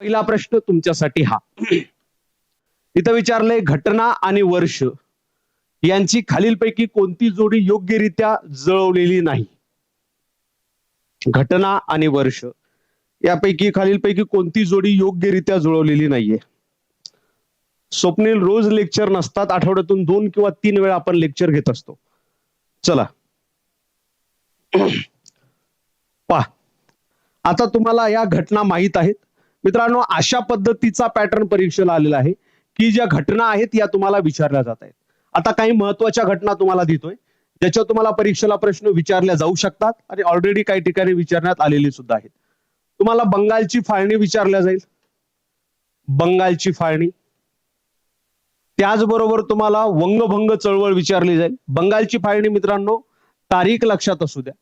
पहिला प्रश्न तुमच्यासाठी हा. इथं विचारलंय घटना आणि वर्ष यांची खालीलपैकी कोणती जोडी योग्यरित्या जुळवलेली नाही. घटना आणि वर्ष यापैकी खालीलपैकी कोणती जोडी योग्यरित्या जुळवलेली नाहीये. स्वप्नील, रोज लेक्चर नसतात, आठवड्यातून 2 किंवा 3 वेळा आपण लेक्चर घेत असतो. चला पहा, आता तुम्हाला या घटना माहित आहेत मित्रांनो. अशा पद्धतीचा पॅटर्न परीक्षेला आलेला आहे की ज्या घटना आहेत या तुम्हाला विचारल्या जात आहेत. आता काही महत्वाच्या घटना तुम्हाला देतोय ज्याच्यावर तुम्हाला परीक्षेला प्रश्न विचारल्या जाऊ शकतात आणि ऑलरेडी काही ठिकाणी विचारण्यात आलेली सुद्धा आहेत. तुम्हाला बंगालची फाळणी विचारल्या जाईल, बंगालची फाळणी. त्याचबरोबर तुम्हाला वंगभंग चळवळ विचारली जाईल. बंगालची फाळणी मित्रांनो तारीख लक्षात असू द्या,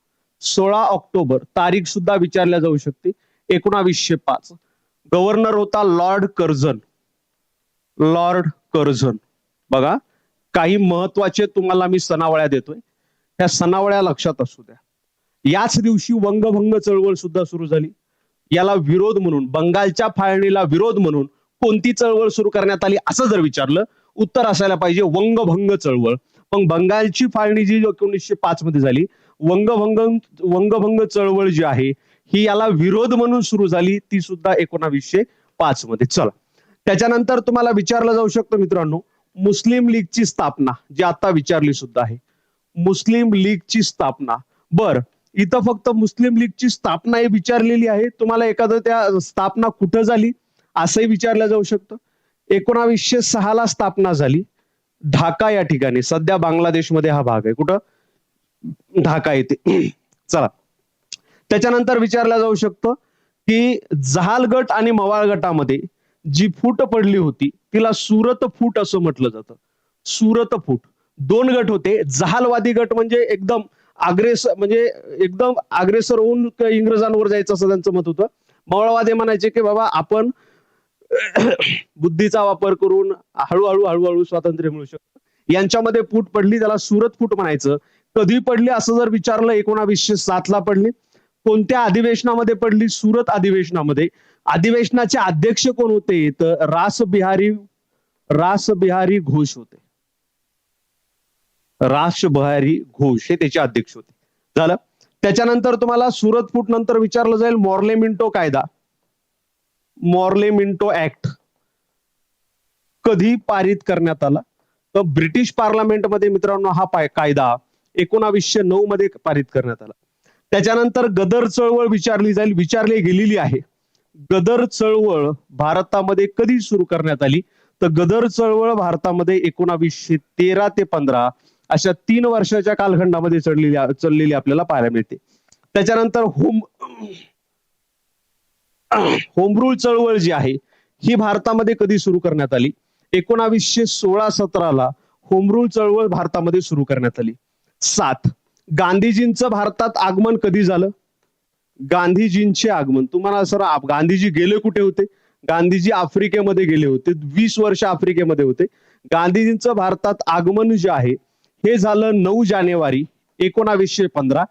16 ऑक्टोबर तारीख सुद्धा विचारल्या जाऊ शकते, 1905. गव्हर्नर होता लॉर्ड कर्झन, लॉर्ड कर्झन. बघा काही महत्वाचे तुम्हाला मी सनावळ्या देतोय, त्या सनावळ्या लक्षात असू द्या. याच दिवशी वंगभंग चळवळ सुद्धा सुरू झाली. याला विरोध म्हणून, बंगालच्या फाळणीला विरोध म्हणून कोणती चळवळ सुरू करण्यात आली असं जर विचारलं, उत्तर असायला पाहिजे वंगभंग चळवळ. पण बंगालची फाळणी जी 1905 मध्ये झाली, वंगभंग चळवळ जी आहे ही याला विरोध म्हणून सुरू झाली, ती सुद्धा 1905 मध्ये. चला त्याच्यानंतर तुम्हाला विचारलं जाऊ शकतं मित्रांनो मुस्लिम लीगची स्थापना, जी आता विचारली सुद्धा आहे. मुस्लिम लीगची स्थापना. बर, इथं फक्त मुस्लिम लीगची स्थापना ही विचारलेली आहे. तुम्हाला एखादं त्या स्थापना कुठं झाली असंही विचारलं जाऊ शकतं. 1906 ला स्थापना झाली ढाका या ठिकाणी, सध्या बांगलादेशमध्ये हा भाग आहे. कुठं? ढाका येथे. चला त्याच्यानंतर विचारलं जाऊ शकतं की जहाल गट आणि मवाळ गटामध्ये जी फूट पडली होती तिला सुरत फूट असं म्हटलं जातं. सुरत फूट. 2 गट होते. जहालवादी गट म्हणजे एकदम अग्रेसर होऊन इंग्रजांवर जायचं असं त्यांचं मत होतं. मवाळवादी म्हणायचे की बाबा आपण बुद्धीचा वापर करून हळूहळू स्वातंत्र्य मिळू शकतं. यांच्यामध्ये फूट पडली, त्याला सुरत फूट म्हणायचं. कधी पडली असं जर विचारलं, 1907 ला पडली. कोणत्या अधिवेशनामध्ये पडली? सुरत अधिवेशनामध्ये. अधिवेशनाचे अध्यक्ष कोण होते? तर रासबिहारी घोष होते. रासबिहारी घोष हे त्याचे अध्यक्ष होते. झालं. त्याच्यानंतर तुम्हाला सुरत फूट नंतर विचारलं जाईल मॉर्लेमिंटो कायदा, मॉर्लेमिंटो ऍक्ट कधी पारित करण्यात आला? तर ब्रिटिश पार्लमेंटमध्ये मित्रांनो हा कायदा 1909 मध्ये पारित करण्यात आला. त्याच्यानंतर गदर चळवळ विचारली जाईल, विचारली गेलेली आहे. गदर चळवळ भारतामध्ये कधी सुरू करण्यात आली? तर गदर चळवळ भारतामध्ये 1913 ते 15 अशा 3 वर्षाच्या कालखंडामध्ये चाललेली आपल्याला पाहायला मिळते. त्याच्यानंतर होम रूल चळवळ जी आहे ही भारतामध्ये कधी सुरू करण्यात आली? 1916-17 ला होम रूल चळवळ भारतामध्ये सुरू करण्यात आली. 7. गांधीजींचं भारतात आगमन कधी झालं? गांधीजींचे आगमन, तुम्हाला सर गांधीजी गेले कुठे होते? गांधीजी आफ्रिकेमध्ये गेले होते, 20 वर्ष आफ्रिकेमध्ये होते. गांधीजींचं भारतात आगमन जे आहे हे झालं 9 जानेवारी 1915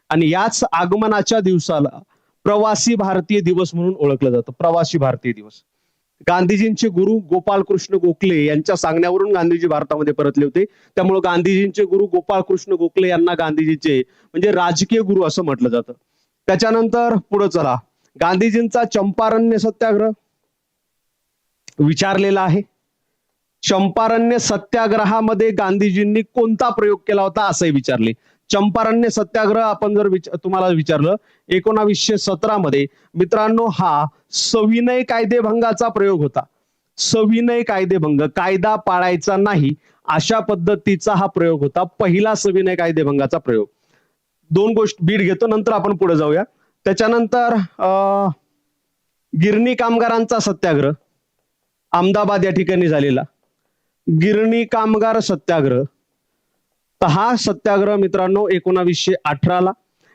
आणि याच आगमनाच्या दिवसाला प्रवासी भारतीय दिवस म्हणून ओळखलं जातं. प्रवासी भारतीय दिवस. गांधीजींचे गुरु गोपाळकृष्ण गोखले यांच्या सांगण्यावरून गांधीजी भारतामध्ये परतले होते. त्यामुळे गांधीजींचे गुरु गोपाळकृष्ण गोखले यांना गांधीजींचे म्हणजे राजकीय गुरु असं म्हटलं जातं. त्याच्यानंतर पुढे चला, गांधीजींचा चंपारण्य सत्याग्रह विचारलेला आहे. चंपारण्य सत्याग्रहामध्ये गांधीजींनी कोणता प्रयोग केला होता असंही विचारले. चंपारण्य सत्याग्रह आपण जर तुम्हाला विचारलं 1917 मध्ये मित्रांनो हा सविनय कायदेभंगाचा प्रयोग होता. सविनय कायदेभंग, कायदा पाळायचा नाही अशा पद्धतीचा हा प्रयोग होता. पहिला सविनय कायदेभंगाचा प्रयोग. 2 गोष्टी बीट घेतो, नंतर आपण पुढे जाऊया. त्याच्यानंतर गिरणी कामगारांचा सत्याग्रह अहमदाबाद या ठिकाणी झालेला गिरणी कामगार सत्याग्रह. तर हा सत्याग्रह मित्रांनो 1918 ला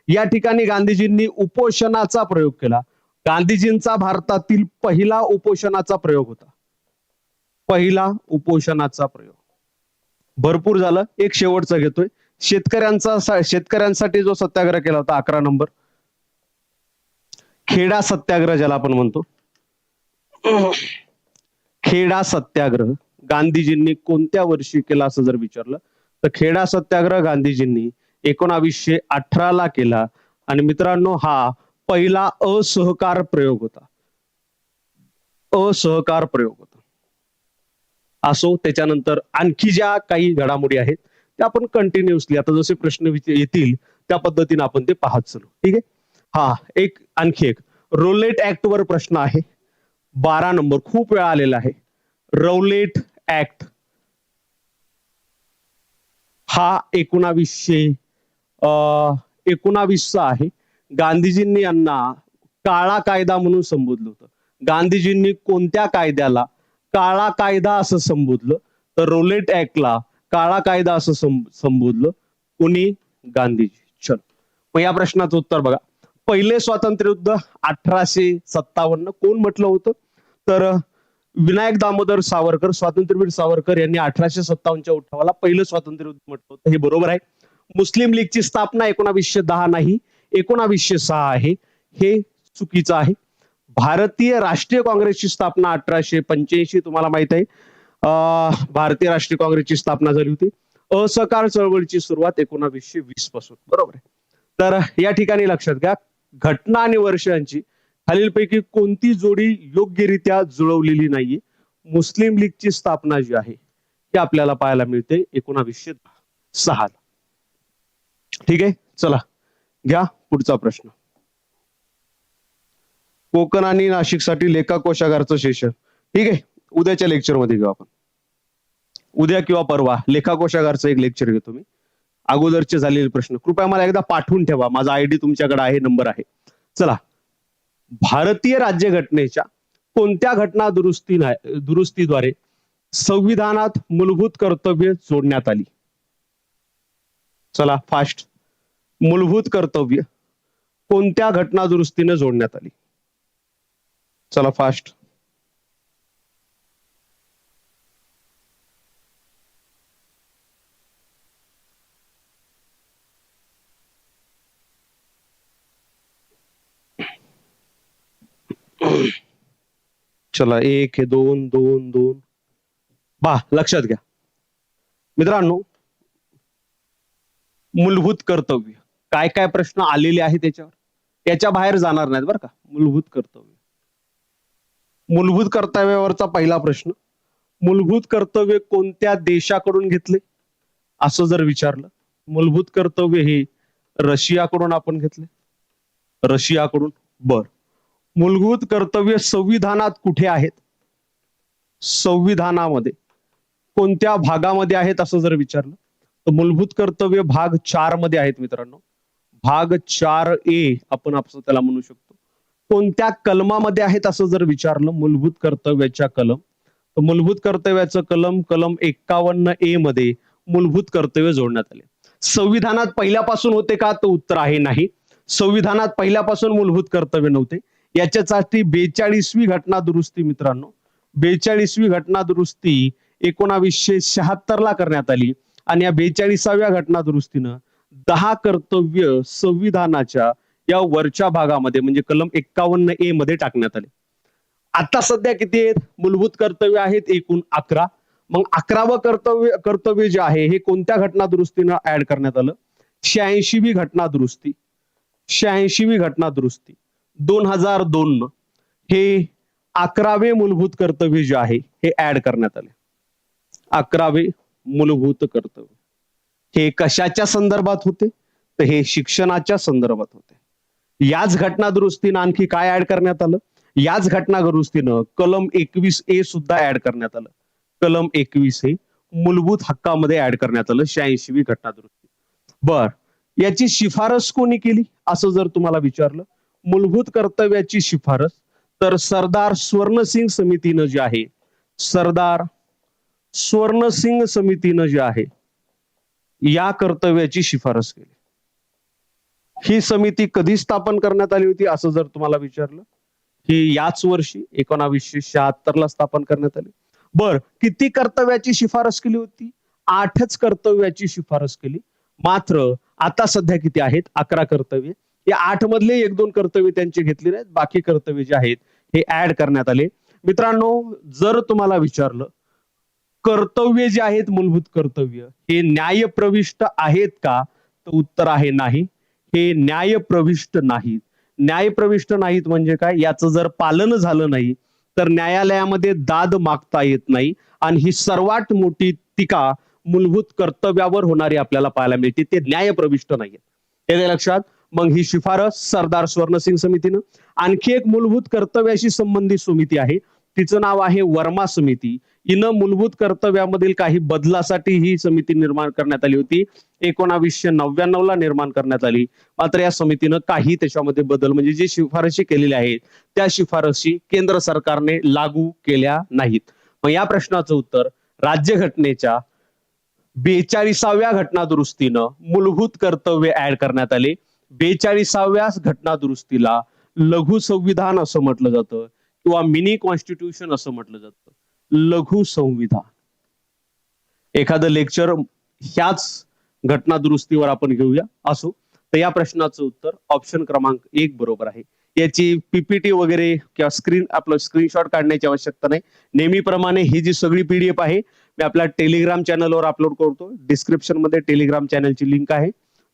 या ठिकाणी गांधीजींनी उपोषणाचा प्रयोग केला. गांधीजींचा भारतातील पहिला उपोषणाचा प्रयोग होता. पहिला उपोषणाचा प्रयोग. भरपूर झालं. एक शेवटचा घेतोय. शेतकऱ्यांसाठी जो सत्याग्रह केला होता 11 नंबर, खेडा सत्याग्रह ज्याला आपण म्हणतो. खेडा सत्याग्रह गांधीजींनी कोणत्या वर्षी केला असं जर विचारलं तर खेडा सत्याग्रह गांधीजींनी 1918 ला केला. आणि मित्रांनो हा पहिला असहकार प्रयोग होता. असहकार प्रयोग होता. असो, त्याच्यानंतर आणखी ज्या काही घडामोडी आहेत त्या आपण कंटिन्युअसली आता जसे प्रश्न येतील त्या पद्धतीने आपण ते पाहत चलू. ठीक आहे. हा एक आणखी एक रोलेट ऍक्ट वर प्रश्न आहे. 12 नंबर खूप वेळा आलेला आहे. रौलेट ऍक्ट हा 1919 आहे. गांधीजींनी यांना काळा कायदा म्हणून संबोधलं होतं. गांधीजींनी कोणत्या कायद्याला काळा कायदा असं संबोधलं तर रोलेट ऍक्टला काळा कायदा असं संबोधलं. कोणी? गांधीजी. चल मग या प्रश्नाचं उत्तर बघा. पहिले स्वातंत्र्य युद्ध 1857 कोण म्हटलं होतं तर विनायक दामोदर सावरकर, स्वातंत्र्यवीर सावरकर यांनी 1857च्या उठावाला पहिलं स्वातंत्र्य युद्ध म्हटलं होतं. हे बरोबर आहे. मुस्लिम लीगची स्थापना 1910 नाही 1906 आहे. हे चुकीचं आहे. भारतीय राष्ट्रीय काँग्रेसची स्थापना 1885 तुम्हाला माहित आहे. भारतीय राष्ट्रीय काँग्रेसची स्थापना झाली होती. असहकार चळवळीची सुरुवात 1920 पासून. बरोबर आहे. तर या ठिकाणी लक्षात घ्या घटना आणि वर्षांची खालीलपैकी कोणती जोडी योग्यरित्या जुळवलेली नाहीये. मुस्लिम लीगची स्थापना जी आहे ती आपल्याला पाहायला मिळते 1906. ठीक आहे. चला घ्या पुढचा प्रश्न. कोकण आणि नाशिकसाठी लेखा कोशागारचं सेशन. ठीक आहे. उद्याच्या लेक्चर मध्ये घेऊ आपण. उद्या किंवा परवा लेखा कोशागारचं एक लेक्चर घेतो मी. अगोदरचे झालेले प्रश्न कृपया मला एकदा पाठवून ठेवा. माझा आयडी तुमच्याकडे आहे, नंबर आहे. चला. भारतीय राज्यघटनेच्या कोणत्या घटना दुरुस्तीद्वारे संविधानात मूलभूत कर्तव्य जोडण्यात आली? चला फास्ट. मूलभूत कर्तव्य कोणत्या घटना दुरुस्तीने जोडण्यात आली? चला फास्ट. चला एक हे दोन दोन दोन. लक्षात घ्या मित्रांनो मूलभूत कर्तव्य काय काय प्रश्न आलेले आहेत त्याच्यावर याच्या बाहेर जाणार नाहीत बरं का. मूलभूत कर्तव्य. मूलभूत कर्तव्यावरचा पहिला प्रश्न. मूलभूत कर्तव्य कोणत्या देशाकडून घेतले असं जर विचारलं. मूलभूत कर्तव्य हे रशियाकडून आपण घेतले. रशियाकडून. बर. मूलभूत कर्तव्य संविधानात कुठे आहेत? संविधानामध्ये कोणत्या भागामध्ये आहेत असं जर विचारलं तर मूलभूत कर्तव्य भाग 4 मध्ये आहेत मित्रांनो. भाग 4A आपण त्याला म्हणू शकतो. कोणत्या कलमामध्ये आहेत असं जर विचारलं मूलभूत कर्तव्याच्या कलम तर मूलभूत कर्तव्याचं कलम 51A मध्ये मूलभूत कर्तव्य जोडण्यात आले. संविधानात पहिल्यापासून होते का तर उत्तर आहे नाही. संविधानात पहिल्यापासून मूलभूत कर्तव्य नव्हते. याच्यासाठी 42वी घटना दुरुस्ती मित्रांनो 42वी घटना दुरुस्ती 1976 ला करण्यात आली. आणि या 42व्या घटना दुरुस्तीनं 10 कर्तव्य संविधानाच्या या वरच्या भागामध्ये म्हणजे कलम 51A मध्ये टाकण्यात आले. आता सध्या किती आहेत? मूलभूत कर्तव्य आहेत एकूण 11. मग 11वं कर्तव्य जे आहे हे कोणत्या घटना दुरुस्तीनं ऍड करण्यात आलं? 86वी घटना दुरुस्ती. 86वी घटना दुरुस्ती 2002 हे 11वे मूलभूत कर्तव्य जे आहे हे ऍड करण्यात आले. 11वे मूलभूत कर्तव्य हे कशाच्या संदर्भात होते तर हे शिक्षणाच्या संदर्भात होते. याच घटना दुरुस्तीनं आणखी काय ऍड करण्यात आलं? याच घटना दुरुस्तीनं कलम 21A सुद्धा ऍड करण्यात आलं. कलम 21 हे मूलभूत हक्कामध्ये ऍड करण्यात आलं. 86वी घटना दुरुस्ती. बर. याची शिफारस कोणी केली असं जर तुम्हाला विचारलं मूलभूत कर्तव्याची शिफारस तर सरदार स्वर्णसिंग समितीनं जे आहे सरदार स्वर्णसिंग समितीनं जे आहे या कर्तव्याची शिफारस केली. ही समिती कधी स्थापन करण्यात आली होती असं जर तुम्हाला विचारलं ही याच वर्षी 1976 ला स्थापन करण्यात आली. बर. किती कर्तव्याची शिफारस केली होती? 8च कर्तव्याची शिफारस केली. मात्र आता सध्या किती आहेत? 11 कर्तव्य. या 8 मधले 1-2 कर्तव्य त्यांचे घेतले नाहीत. बाकी कर्तव्य जे आहेत हे ऍड करण्यात आले. मित्रांनो, जर तुम्हाला विचारलं कर्तव्य जे आहेत मूलभूत कर्तव्य हे न्यायप्रविष्ट आहेत का, तर उत्तर आहे नाही. हे न्यायप्रविष्ट नाहीत. न्यायप्रविष्ट नाहीत म्हणजे काय, याचं जर पालन झालं नाही तर न्यायालयामध्ये दाद मागता येत नाही आणि ही सर्वात मोठी टीका मूलभूत कर्तव्यावर होणारी आपल्याला पाहायला मिळते. ते न्यायप्रविष्ट नाहीये. हे लक्षात. मग ही शिफारस सरदार स्वर्णसिंग समितीनं. आणखी एक मूलभूत कर्तव्याशी संबंधित समिती आहे, तिचं नाव आहे वर्मा समिती. हिनं मूलभूत कर्तव्यामधील काही बदलासाठी ही समिती निर्माण करण्यात आली होती. 1999 ला निर्माण करण्यात आली. मात्र या समितीनं काही त्याच्यामध्ये बदल म्हणजे जे शिफारशी केलेल्या आहेत त्या शिफारशी केंद्र सरकारने लागू केल्या नाहीत. मग या प्रश्नाचं उत्तर राज्यघटनेच्या 42व्या घटनादुरुस्तीनं मूलभूत कर्तव्य ऍड करण्यात आले. 42व्या घटनादुरुस्तीला लघु संविधान असं म्हटलं जातं किंवा मिनी कॉन्स्टिट्यूशन असं म्हटलं जातं. लघु संविधान. एखादं लेक्चर ह्याच घटनादुरुस्तीवर आपण घेऊया. असो, तर या प्रश्नाचं उत्तर ऑप्शन क्रमांक 1 बरोबर आहे. याची पीपीटी वगैरे किंवा आपलं स्क्रीनशॉट काढण्याची आवश्यकता नाही. नेहमीप्रमाणे ही जी सगळी पीडीएफ आहे मी आपल्या टेलिग्राम चॅनलवर अपलोड करतो. डिस्क्रिप्शन मध्ये टेलिग्राम चॅनलची लिंक आहे,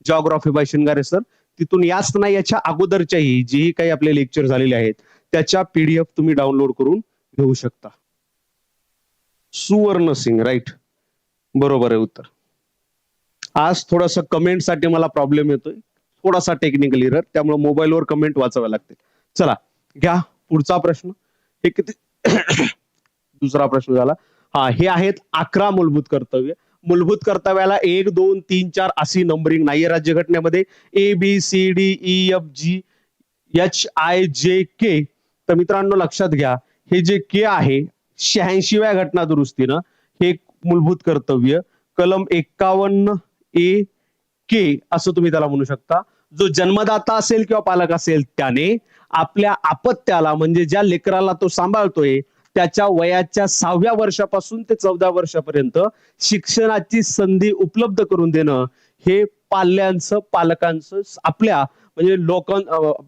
जॉग्राफी बाय शिंगारे सर. तिथून याच नाही याच्या अगोदरच्याही जेही काही आपले लेक्चर झालेले आहेत त्याच्या पीडीएफ तुम्ही डाउनलोड करून घेऊ शकता. सुवर्ण सिंग, राईट, बरोबर आहे उत्तर. आज थोडासा कमेंट साठी मला प्रॉब्लेम येतोय, थोडासा टेक्निकल एरर, त्यामुळे मोबाईलवर कमेंट वाचाव्या लागतील. चला घ्या पुढचा प्रश्न. हे किती दुसरा प्रश्न झाला. हा, हे आहेत 11 मूलभूत कर्तव्य. मूलभूत कर्तव्याला 1, 2, 3, 4 अशी नंबरिंग नाहीये राज्यघटनेमध्ये. ABCDEFG HIJK. तर मित्रांनो लक्षात घ्या, हे जे के आहे 86व्या घटना दुरुस्तीनं हे मूलभूत कर्तव्य कलम 51A असं तुम्ही त्याला म्हणू शकता. जो जन्मदाता असेल किंवा पालक असेल त्याने आपल्या अपत्याला म्हणजे ज्या लेकराला तो सांभाळतोय त्याच्या वयाच्या 6व्या वर्षापासून ते 14 वर्षापर्यंत शिक्षणाची संधी उपलब्ध करून देणं हे पाल्यांचं पालकांचं आपल्या म्हणजे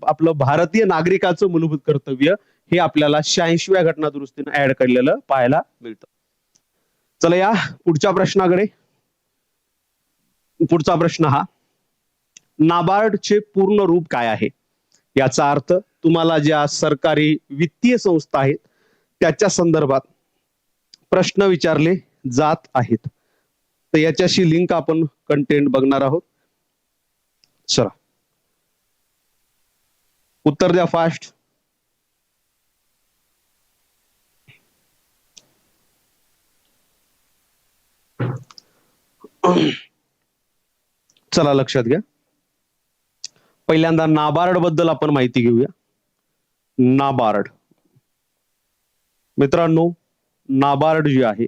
आपलं भारतीय नागरिकाचं मूलभूत कर्तव्य हे आपल्याला 86व्या घटना दुरुस्तीने ऍड केलेलं पाहायला मिळतं. चला या पुढच्या प्रश्नाकडे. पुढचा प्रश्न हा, नाबार्डचे पूर्ण रूप काय आहे? याचा अर्थ तुम्हाला ज्या सरकारी वित्तीय संस्था आहेत त्याच्या संदर्भात प्रश्न विचारले जात आहेत. तर याच्याशी लिंक आपण कंटेंट बघणार आहोत. चला उत्तर द्या फास्ट. चला लक्षात घ्या. पहिल्यांदा नाबार्ड बद्दल आपण माहिती घेऊया. नाबार्ड मित्रांनो, नाबार्ड जी आहे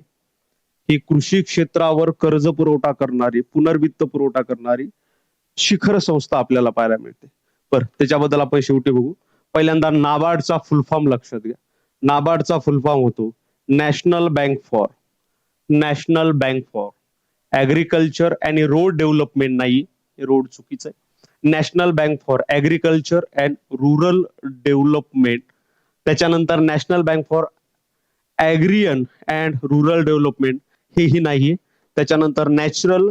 ही कृषी क्षेत्रावर कर्ज पुरवठा करणारी, पुनर्वित्त पुरवठा करणारी शिखर संस्था आपल्याला पाहायला मिळते. बरं, त्याच्याबद्दल आपण शेवटी बघू. पहिल्यांदा नाबार्डचा फुल फॉर्म लक्षात घ्या. नाबार्डचा फुल फॉर्म होतो नॅशनल बँक फॉर ऍग्रिकल्चर आणि रोड डेव्हलपमेंट. नाही, रोड चुकीचं आहे. National Bank for Agriculture and rural Development. त्याच्यानंतर National Bank for agrarian and rural development हेही नाहीये. त्याच्यानंतर नॅचरल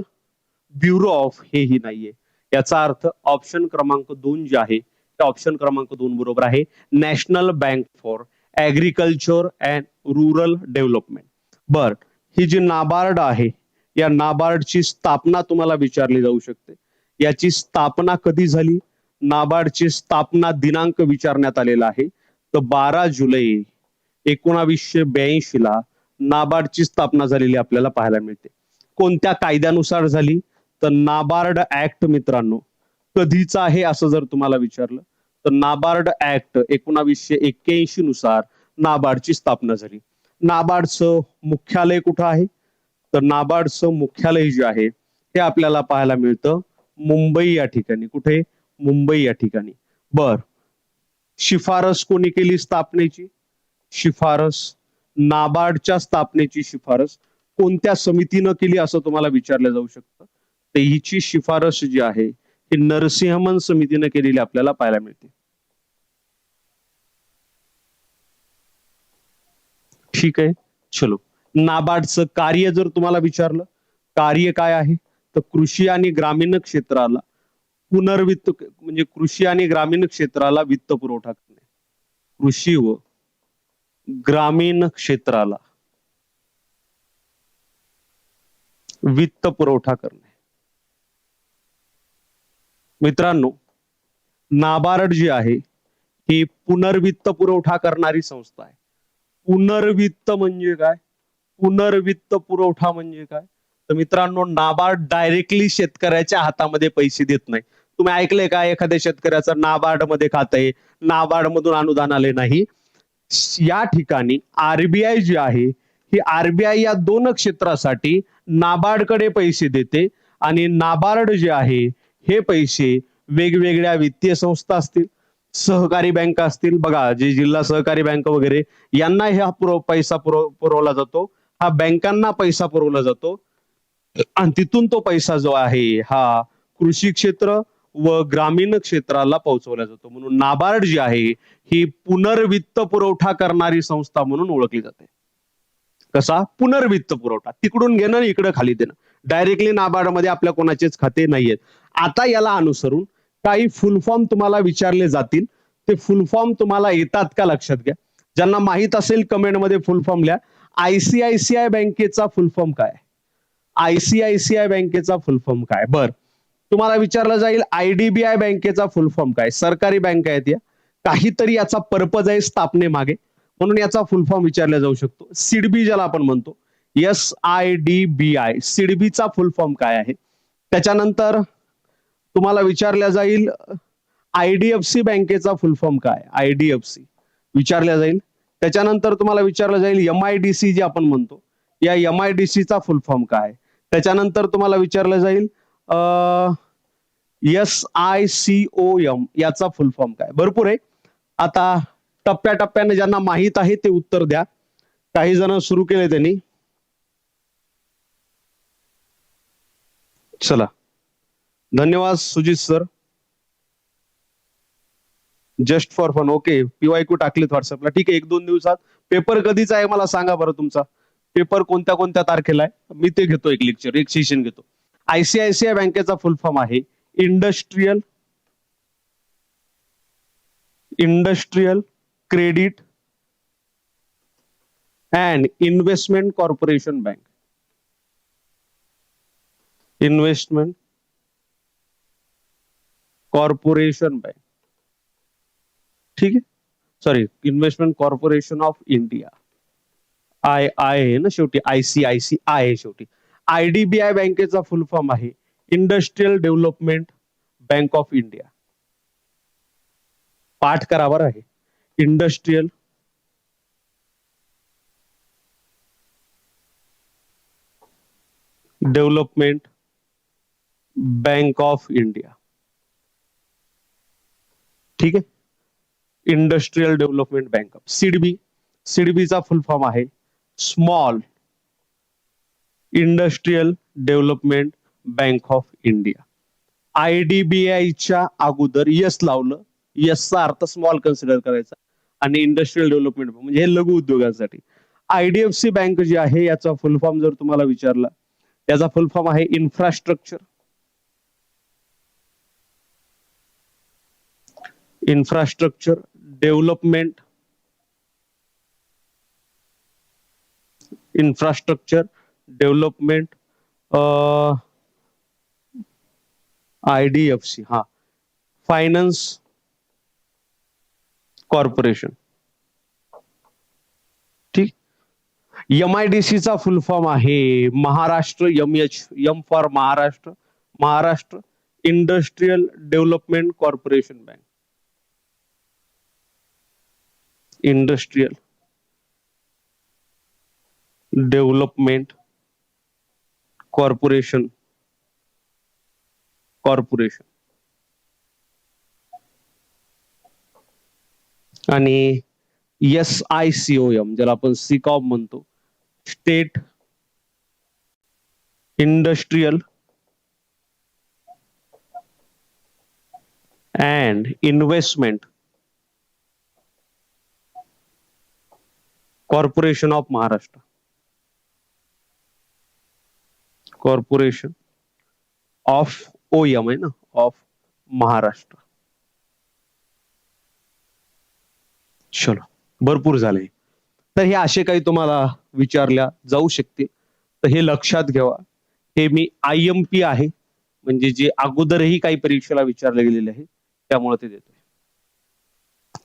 ब्युरो ऑफ हेही नाहीये. याचा अर्थ ऑप्शन क्रमांक 2 जे आहे ते ऑप्शन क्रमांक 2 बरोबर आहे. National Bank for Agriculture and rural development. बर, ही जी नाबार्ड आहे या नाबार्डची स्थापना तुम्हाला विचारली जाऊ शकते. याची स्थापना कधी झाली? नाबार्डची स्थापना दिनांक विचारण्यात आलेला आहे. तर 12 जुलै 1982 ला नाबार्डची स्थापना झालेली आपल्याला पाहायला मिळते. कोणत्या कायद्यानुसार झाली? तर नाबार्ड ऍक्ट. मित्रांनो, कधीचा आहे असं जर तुम्हाला विचारलं तर नाबार्ड ऍक्ट 1981 नुसार नाबार्डची स्थापना झाली. नाबार्डचं मुख्यालय कुठं आहे? तर नाबार्डचं मुख्यालय जे आहे हे आपल्याला पाहायला मिळतं मुंबई या ठिकाणी. कुठे? मुंबई या ठिकाणी. बर, शिफारस कोणी केली स्थापनेची? शिफारस नाबार्डच्या स्थापनेची शिफारस कोणत्या समितीनं केली असं तुम्हाला विचारलं जाऊ शकतं. तर हिची शिफारस जी आहे ही नरसिंहमन समितीनं केलेली आपल्याला पाहायला मिळते. ठीक आहे. चलो, नाबार्डचं कार्य जर तुम्हाला विचारलं, कार्य काय आहे, तर कृषी आणि ग्रामीण क्षेत्राला पुनर्वित्त म्हणजे कृषी आणि ग्रामीण क्षेत्राला वित्त पुरवठा करणे. कृषी व ग्रामीण क्षेत्राला वित्त पुरवठा करणे. मित्रांनो, नाबार्ड जी आहे ही पुनर्वित्त पुरवठा करणारी संस्था आहे. पुनर्वित्त म्हणजे काय? पुनर्वित्त पुरवठा म्हणजे काय? तर मित्रांनो, नाबार्ड डायरेक्टली शेतकऱ्याच्या हातामध्ये पैसे देत नाही. तुम्ही ऐकलंय का एखाद्या शेतकऱ्याचं नाबार्ड मध्ये खातं आहे, नाबार्ड मधून अनुदान आले नाही. या ठिकाणी आरबीआय जी आहे ही आरबीआय या दोन क्षेत्रासाठी नाबार्डकडे पैसे देते आणि नाबार्ड जे आहे हे पैसे वेगवेगळ्या वित्तीय संस्था असतील, सहकारी बँका असतील, बघा जे जिल्हा सहकारी बँक वगैरे यांना हा पैसा पुरवला जातो. हा बँकांना पैसा पुरवला जातो आणि तिथून तो पैसा जो आहे हा कृषी क्षेत्र व ग्रामीण क्षेत्राला पोहोचवला जातो. म्हणून नाबार्ड जी आहे ही पुनर्वित्त पुरवठा करणारी संस्था म्हणून ओळखली जाते. कसा? पुनर्वित्त पुरवठा. तिकडून घेणं इकडे खाली देणं. डायरेक्टली नाबार्ड मध्ये आपल्या कोणाचेच खाते नाहीयेत. आता याला अनुसरून काही फुल फॉर्म तुम्हाला विचारले जातील. ते फुल फॉर्म तुम्हाला येतात का लक्षात घ्या. ज्यांना माहित असेल कमेंट मध्ये फुल फॉर्म लिहा. आयसीआयसीआय बँकेचा फुल फॉर्म काय? आयसीआयसीआय बँकेचा फुल फॉर्म काय? बर, तुम्हाला विचारलं जाईल आयडीबीआय बँकेचा फुल फॉर्म काय? सरकारी बँक आहेत या, काहीतरी याचा पर्पज आहे स्थापनेमागे, म्हणून याचा फुल फॉर्म विचारला जाऊ शकतो. सिडबी ज्याला आपण म्हणतो, SIDBI, सिडबीचा फुल फॉर्म काय आहे? त्याच्यानंतर तुम्हाला विचारल्या जाईल आयडीएफसी बँकेचा फुल फॉर्म काय? आयडीएफसी विचारल्या जाईल. त्याच्यानंतर तुम्हाला विचारलं जाईल MIDC जे आपण म्हणतो, या MIDC चा फुल फॉर्म काय? त्याच्यानंतर तुम्हाला विचारलं जाईल SICOM याचा फुल फॉर्म काय? भरपूर आहे. आता टप्प्याटप्प्याने ज्यांना माहित आहे ते उत्तर द्या. काही जण सुरू केले त्यांनी. चला, धन्यवाद Sujit sir. Just for fun. Okay, PYQ टाकलेत व्हॉट्सअपला. ठीक आहे, 1-2 दिवसात. पेपर कधीचा आहे मला सांगा बरं तुमचा. पेपर कोणत्या कोणत्या तारखेला आहे? मी ते घेतो, एक लेक्चर, एक सेशन घेतो. आयसीआयसीआय बँकेचा फुल फॉर्म आहे Industrial Credit and investment corporation Bank. Investment corporation bank. ठीक आहे, sorry, Investment corporation of India. I आहे ना शेवटी, ICICI आहे शेवटी. आयडीबीआय बँकेचा फुल फॉर्म आहे Industrial Development Bank of India. पाठ करा बरं आहे. Industrial Development Bank of India. ठीक आहे, इंडस्ट्रियल डेव्हलपमेंट बँक ऑफ. सिडबीचा फुल फॉर्म आहे Small Industrial Development Bank of India. आयडीबीआयच्या अगोदर यस लावलं, यसचा अर्थ स्मॉल कन्सिडर करायचा आणि इंडस्ट्रियल डेव्हलपमेंट म्हणजे हे लघु उद्योगांसाठी. आयडीएफसी बँक जी आहे याचा फुल फॉर्म जर तुम्हाला विचारला, याचा फुल फॉर्म आहे इन्फ्रास्ट्रक्चर डेव्हलपमेंट IDFC, हा, फायनान्स कॉर्पोरेशन. ठीक. MIDC चा फुल फॉर्म आहे Maharashtra, M for Maharashtra industrial development corporation bank. Industrial development corporation आणि SICOM ज्याला आपण सिकॉम म्हणतो, state industrial and investment corporation of Maharashtra. Corporation of OM आहे ना, ऑफ महाराष्ट्र. चलो, भरपूर झाले. तर हे असे काही तुम्हाला विचारल्या जाऊ शकते, तर हे लक्षात घ्यावा. हे मी IMP आहे, म्हणजे जे अगोदरही काही परीक्षेला विचारले गेलेले आहे, त्यामुळे ते देतोय.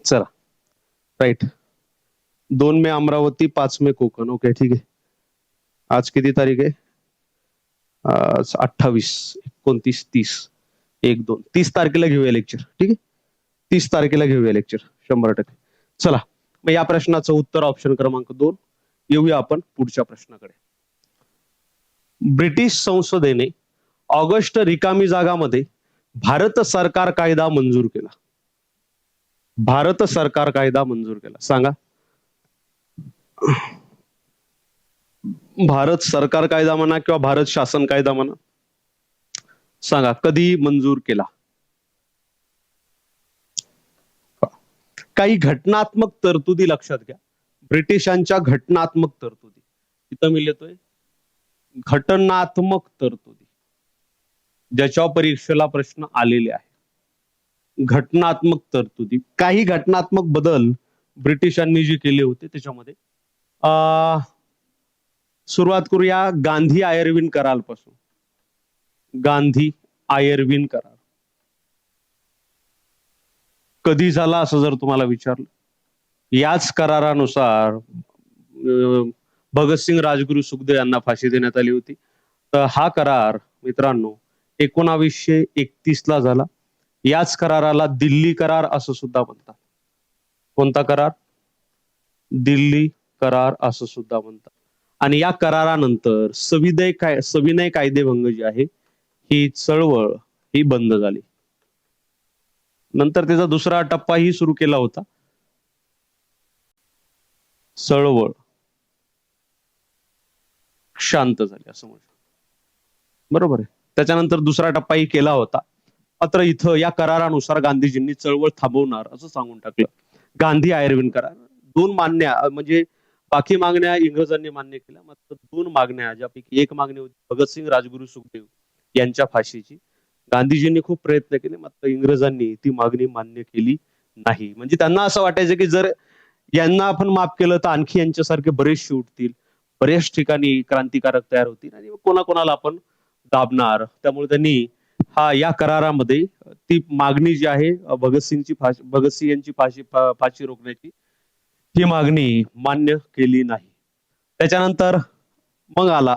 चला, राईट. 2 मे अमरावती, 5 मे कोकण. ओके, ठीक आहे. आज किती तारीख आहे? आज 28, 29, 30, 1, 2, 30 तारखेला घेऊया लेक्चर. ठीक आहे, 30 तारखेला घेऊया लेक्चर 100%. चला, मग या प्रश्नाचं उत्तर ऑप्शन क्रमांक 2. येऊया आपण पुढच्या प्रश्नाकडे. ब्रिटिश संसदेने ऑगस्ट रिकामी जागामध्ये भारत सरकार कायदा मंजूर केला. भारत सरकार कायदा मंजूर केला. सांगा, भारत सरकार कायदा म्हणा किंवा भारत शासन कायदा म्हणा, सांगा कधी मंजूर केला. काही घटनात्मक तरतुदी लक्षात घ्या. ब्रिटिशांच्या घटनात्मक तरतुदी इथं मी लिहितोय, घटनात्मक तरतुदी, ज्याच्यावर परीक्षेला प्रश्न आलेले आहे. घटनात्मक तरतुदी, काही घटनात्मक बदल ब्रिटिशांनी जे केले होते त्याच्यामध्ये सुरुवात करूया गांधी आयर्विन करारापासून. गांधी आयर्विन करार कधी झाला असं जर तुम्हाला विचारलं, याच करारानुसार भगतसिंग, राजगुरू, सुखदेव यांना फाशी देण्यात आली होती. तर हा करार मित्रांनो 1931 ला झाला. याच कराराला दिल्ली करार असं सुद्धा म्हणतात. कोणता करार? दिल्ली करार असं सुद्धा म्हणतात. आणि या करारानंतर सविनय कायदेभंग जी आहे ही चळवळ ही बंद झाली. नंतर त्याचा दुसरा टप्पाही सुरू केला होता, चळवळ शांत झाली असं म्हणतो. बरोबर आहे. त्याच्यानंतर दुसरा टप्पाही केला होता. मात्र इथं या करारानुसार गांधीजींनी चळवळ थांबवणार असं सांगून टाकलं. गांधी आयर्विन करार. 2 मागण्या, म्हणजे बाकी मागण्या इंग्रजांनी मान्य केल्या, मात्र 2 मागण्या, ज्यापैकी एक मागणी होती भगतसिंग, राजगुरू, सुखदेव यांच्या फाशीची, गांधीजींनी खूप प्रयत्न केले, मात्र इंग्रजांनी ती मागणी मान्य केली नाही. म्हणजे त्यांना असं वाटायचं की जर यांना आपण माफ केलं तर आणखी यांच्यासारखे बरेचसे उठतील, बऱ्याच ठिकाणी क्रांतिकारक तयार होतील आणि कोणाकोणाला आपण दाबणार. त्यामुळे त्यांनी या करारामध्ये ती मागणी जी आहे भगतसिंग यांची फाशी रोखण्याची, ही मागणी मान्य केली नाही. त्याच्यानंतर मग आला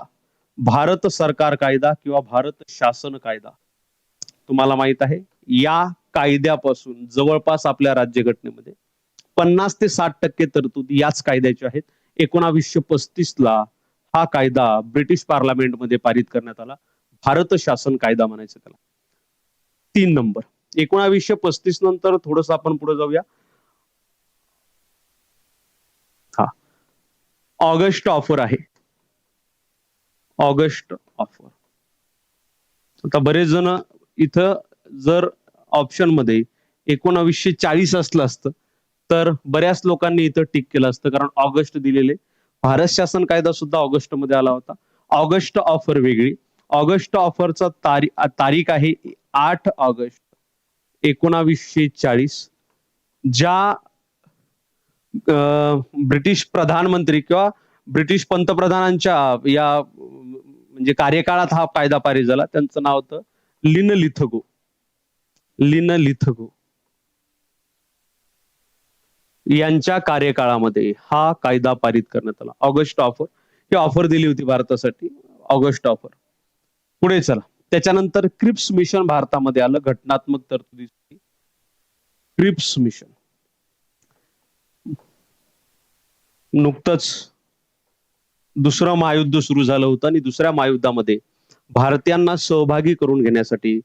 भारत सरकार कायदा किंवा भारत शासन कायदा. तुम्हाला माहित आहे, या कायद्यापासून जवळपास आपल्या राज्यघटनेमध्ये 50 ते 60% तरतुदी याच कायद्याच्या आहेत. 1935 ला हा कायदा ब्रिटिश पार्लमेंटमध्ये पारित करण्यात आला. भारत शासन कायदा म्हणायचं त्याला. 3 नंबर. 1935 नंतर थोडस आपण पुढे जाऊया. ऑगस्ट ऑफर आहे. August offer. आता बरेच जण इथं जर ऑप्शन मध्ये 1940 असलं असतं तर बऱ्याच लोकांनी इथं टिक केलं असतं, कारण ऑगस्ट दिलेले. भारत शासन कायदा सुद्धा ऑगस्ट मध्ये आला होता. ऑगस्ट ऑफर वेगळी. ऑगस्ट ऑफरचा तारीख आहे 8 ऑगस्ट 1940. ज्या ब्रिटिश प्रधानमंत्री किंवा ब्रिटिश पंतप्रधानांच्या या म्हणजे कार्यकाळात हा कायदा पारित झाला, त्यांचं नाव होतं लिनलिथगो. लिनलिथगो यांच्या कार्यकाळामध्ये हा कायदा पारित करण्यात आला. ऑगस्ट ऑफर ही ऑफर दिली होती भारतासाठी, ऑगस्ट ऑफर. पुढे चला. त्याच्यानंतर क्रिप्स मिशन भारतामध्ये आलं, घटनात्मक तरतुदीसाठी. क्रिप्स मिशन नुकतंच दुसरं महायुद्ध सुरू झालं होतं आणि दुसऱ्या महायुद्धामध्ये भारतीयांना सहभागी करून घेण्यासाठी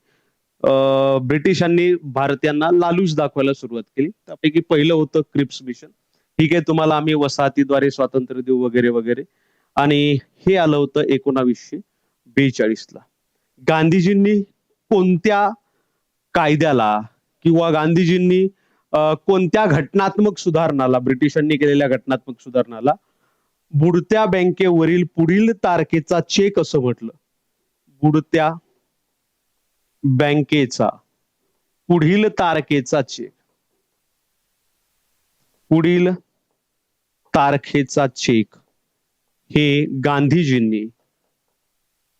ब्रिटिशांनी भारतीयांना लालूच दाखवायला सुरुवात केली. त्यापैकी पहिलं होतं क्रिप्स मिशन. ठीक आहे, तुम्हाला आम्ही वसाहतीद्वारे स्वातंत्र्य देऊ वगैरे वगैरे. आणि हे आलं होतं 1942 ला. गांधीजींनी कोणत्या कायद्याला किंवा गांधीजींनी कोणत्या घटनात्मक सुधारणाला, ब्रिटिशांनी केलेल्या घटनात्मक सुधारणाला बुडत्या बँकेवरील पुढील तारखेचा चेक असं म्हटलं. बुडत्या बँकेचा पुढील तारखेचा चेक. पुढील तारखेचा चेक हे गांधीजींनी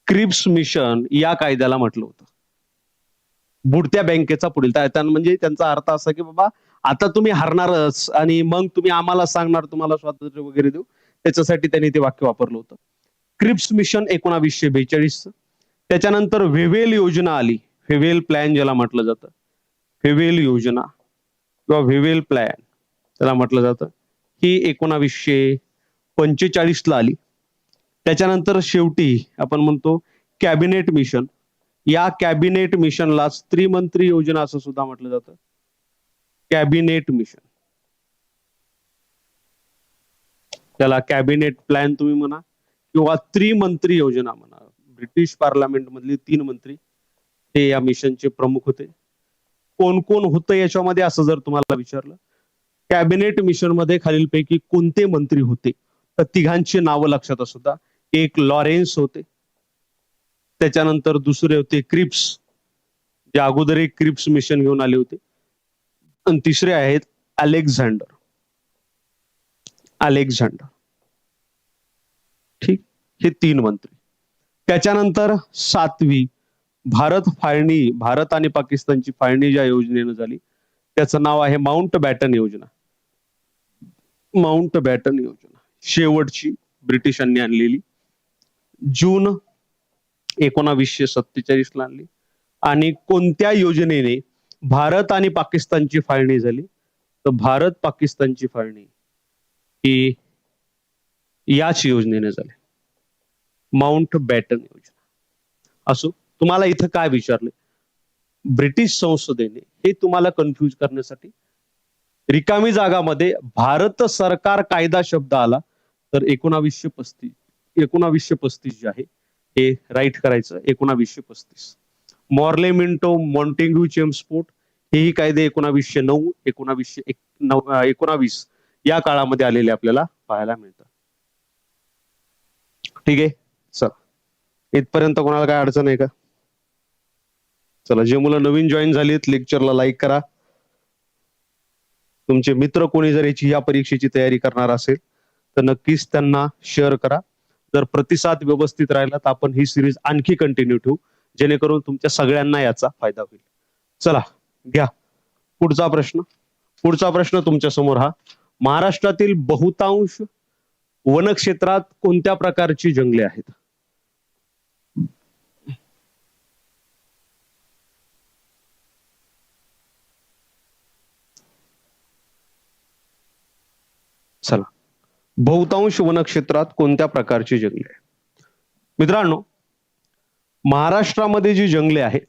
क्रिप्स मिशन या कायद्याला म्हटलं होतं. बुडत्या बँकेचा पुढील म्हणजे त्यांचा अर्थ असा की बाबा आता तुम्ही हरणारच आणि मग तुम्ही आम्हाला सांगणार तुम्हाला स्वातंत्र्य वगैरे देऊ, त्याच्यासाठी त्यांनी ते वाक्य वापरलं होतं. Cripps mission 1942. त्याच्यानंतर वेव्हेल योजना आली. वेव्हेल प्लॅन ज्याला म्हटलं जातं. वेव्हेल योजना किंवा वेव्हेल प्लॅन त्याला म्हटलं जातं. ही 1945 ला आली. त्याच्यानंतर शेवटी आपण म्हणतो कॅबिनेट मिशन. या कॅबिनेट मिशनलाच त्रिमंत्री योजना असं सुद्धा म्हटलं जातं. कॅबिनेट मिशन, त्याला कॅबिनेट प्लॅन तुम्ही म्हणा किंवा त्रिमंत्री योजना म्हणा. ब्रिटिश पार्लमेंट मधले 3 मंत्री हे या मिशनचे प्रमुख होते. कोण कोण होतं याच्यामध्ये असं जर तुम्हाला विचारलं, कॅबिनेट मिशन मध्ये खालीलपैकी कोणते मंत्री होते, तर तिघांची नावं लक्षात असू द्या. एक लॉरेन्स होते, त्याच्यानंतर दुसरे होते क्रिप्स, जे अगोदर एक क्रिप्स मिशन घेऊन आले होते, आणि तिसरे आहेत अलेक्झांडर. अलेक्झांडर, ठीक, हे 3 मंत्री. त्याच्यानंतर 7वी भारत फाळणी, भारत आणि पाकिस्तानची फाळणी ज्या योजनेनं झाली त्याचं नाव आहे माउंट बॅटन योजना. माउंट बॅटन योजना शेवटची ब्रिटिशांनी आणलेली, जून 1947 ला आणली. आणि कोणत्या योजनेने भारत आणि पाकिस्तानची फाळणी झाली, तर भारत पाकिस्तानची फाळणी ही याच योजनेने झाली, माउंट बॅटन योजना. असो, तुम्हाला इथं काय विचारले, ब्रिटिश संसदेने हे तुम्हाला कन्फ्यूज करण्यासाठी रिकामी जागामध्ये भारत सरकार कायदा शब्द आला, तर 1935 जे आहे हे राईट करायचं. 1935 मॉर्ले मिंटो मॉन्टेग्यू चेम्सफोर्ड हेही कायदे 1909 1919 या काळामध्ये आलेले आपल्याला पाहायला मिळतात. ठीक आहे, चला इथपर्यंत कोणाला काय अडचण आहे का? चला, जे मुलं नवीन जॉईन झालीत लेक्चरला लाईक करा. तुमचे मित्र कोणी जर या परीक्षेची तयारी करणार असेल तर नक्कीच त्यांना शेअर करा. जर प्रतिसाद व्यवस्थित राहिला तर आपण ही सिरीज आणखी कंटिन्यू ठेवू, जेणेकरून तुमच्या सगळ्यांना याचा फायदा होईल. चला घ्या पुढचा प्रश्न. पुढचा प्रश्न तुमच्या समोर हा, महाराष्ट्रातील बहुतांश वनक्षेत्रात कोणत्या प्रकारची जंगले आहेत? चला, बहुतांश वनक्षेत्रात कोणत्या प्रकारची जंगले आहेत? मित्रांनो, महाराष्ट्रामध्ये जी जंगले आहेत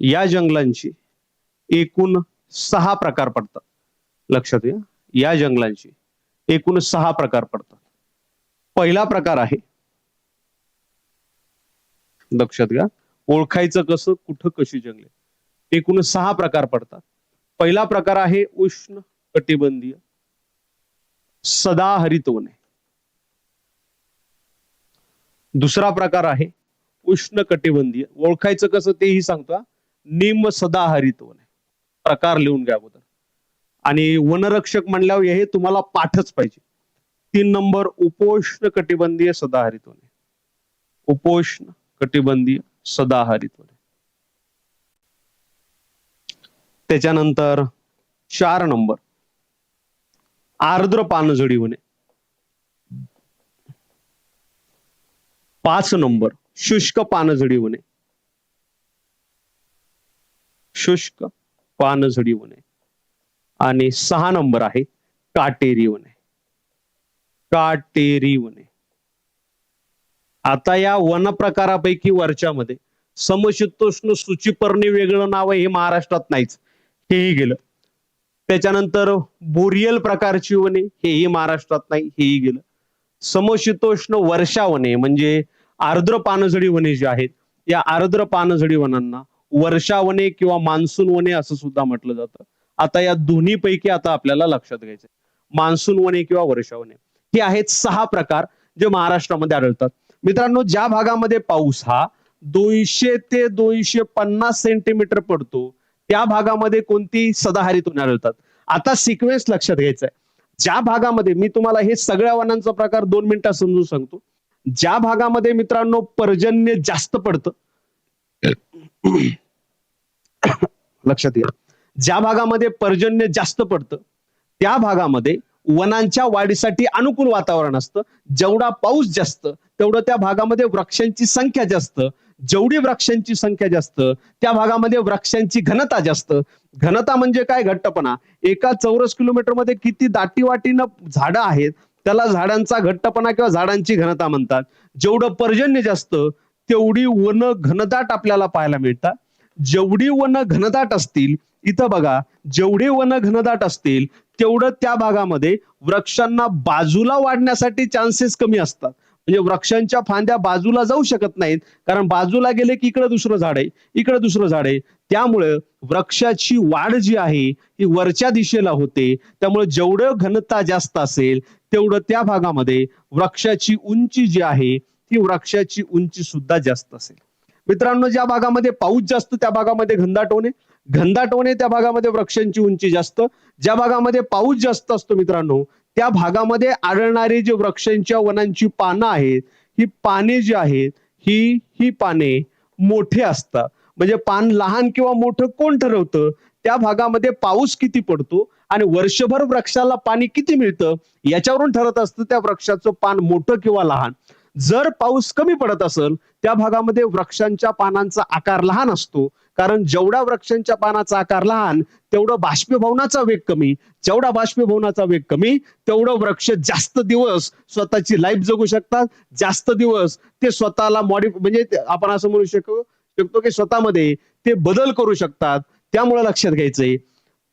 या जंगलांची एकूण 6 प्रकार पडतात. लक्षात घ्या, या जंगलांची एकूण 6 प्रकार पडतात. पहिला प्रकार आहे, लक्षात घ्या, ओळखायचं कसं, कुठं कशी जंगले, एकूण 6 प्रकार पडतात. पहिला प्रकार आहे उष्ण कटिबंधीय सदाहरित वने. दुसरा प्रकार आहे उष्ण कटिबंधीय, ओळखायचं कसं तेही सांगतो, निम सदाहरित वने. प्रकार लिहून घ्या अगोदर. आणि वनरक्षक म्हणल्यावर हे तुम्हाला पाठच पाहिजे. 3 नंबर उपोष्ण कटिबंधीय सदाहरित वने. उपोष्ण कटिबंधीय सदाहरित वने. त्याच्यानंतर 4 नंबर आर्द्र पानझडी वने. 5 नंबर शुष्क पानझडी वने. शुष्क पानझडी वने. आणि 6 नंबर आहे काटेरी वने. काटेरी वने. आता या वन प्रकारापैकी वरच्यामध्ये समशीतोष्ण सूचीपर्णी वेगळं नाव आहे, हे महाराष्ट्रात नाहीच, हेही गेलं. त्याच्यानंतर बोरियल प्रकारची वने, हेही महाराष्ट्रात नाही, हेही गेलं. समशीतोष्ण वर्षा वने म्हणजे आर्द्र पानझडी वने जी आहेत, या आर्द्र पानझडी वनांना वर्षा वने किंवा मान्सून वने असं सुद्धा म्हटलं जातं. आता या दोन्ही पैकी आता आपल्याला लक्षात घ्यायचंय, मान्सून वने किंवा वर्षा वने. हे आहेत 6 प्रकार जे महाराष्ट्रामध्ये आढळतात. मित्रांनो, ज्या भागामध्ये पाऊस हा 200 ते 250 सेंटीमीटर पडतो त्या भागामध्ये कोणती सदाहरित वने आढळतात. आता सिक्वेन्स लक्षात घ्यायचा आहे. ज्या भागामध्ये मी तुम्हाला हे सगळ्या वनांचा प्रकार 2 मिनिटात समजून सांगतो. ज्या भागामध्ये मित्रांनो पर्जन्य जास्त पडतं लक्षात घ्या, ज्या भागामध्ये पर्जन्य जास्त पडतं त्या भागामध्ये वनांच्या वाढीसाठी अनुकूल वातावरण असतं. जेवढा पाऊस जास्त तेवढं त्या भागामध्ये वृक्षांची संख्या जास्त. जेवढी वृक्षांची संख्या जास्त त्या भागामध्ये वृक्षांची घनता जास्त. घनता म्हणजे काय? घट्टपणा. एका चौरस किलोमीटर मध्ये किती दाटीवाटीनं झाडं आहेत त्याला झाडांचा घट्टपणा किंवा झाडांची घनता म्हणतात. जेवढं पर्जन्य जास्त तेवढी वन घनदाट आपल्याला पाहायला मिळतात. जेवढी वन घनदाट असतील, इथं बघा, जेवढे वन घनदाट असतील तेवढं त्या भागामध्ये वृक्षांना बाजूला वाढण्यासाठी चान्सेस कमी असतात. म्हणजे वृक्षांच्या फांद्या बाजूला जाऊ शकत नाहीत, कारण बाजूला गेले की इकडे दुसरं झाड आहे, इकडे दुसरं झाड आहे. त्यामुळे वृक्षाची वाढ जी आहे ती वरच्या दिशेला होते. त्यामुळे जेवढं घनता जास्त असेल तेवढं त्या भागामध्ये वृक्षाची उंची जी आहे ती वृक्षाची उंची सुद्धा जास्त असेल. मित्रांनो, ज्या भागामध्ये पाऊस जास्त त्या भागामध्ये घनदाट होणे त्या भागामध्ये वृक्षांची उंची जास्त. ज्या भागामध्ये पाऊस जास्त असतो मित्रांनो त्या भागामध्ये आढळणारी जी वृक्षांच्या वनांची पानं आहेत ही पाने जी आहेत ही पाने मोठे असतात. म्हणजे पान लहान किंवा मोठं कोण ठरवतं? त्या भागामध्ये पाऊस किती पडतो आणि वर्षभर वृक्षाला पाणी किती मिळतं याच्यावरून ठरत असतं त्या वृक्षाचं पान मोठं किंवा लहान. जर पाऊस कमी पडत असेल त्या भागामध्ये वृक्षांच्या पानांचा आकार लहान असतो, कारण जेवढा वृक्षांच्या पानाचा आकार लहान तेवढं बाष्पीभवनाचा वेग कमी. जेवढा बाष्पीभवनाचा वेग कमी तेवढं वृक्ष जास्त दिवस स्वतःची लाईफ जगू शकतात. जास्त दिवस ते स्वतःला म्हणजे आपण असं म्हणू शकतो की स्वतःमध्ये ते बदल करू शकतात. त्यामुळे लक्षात घ्यायचंय,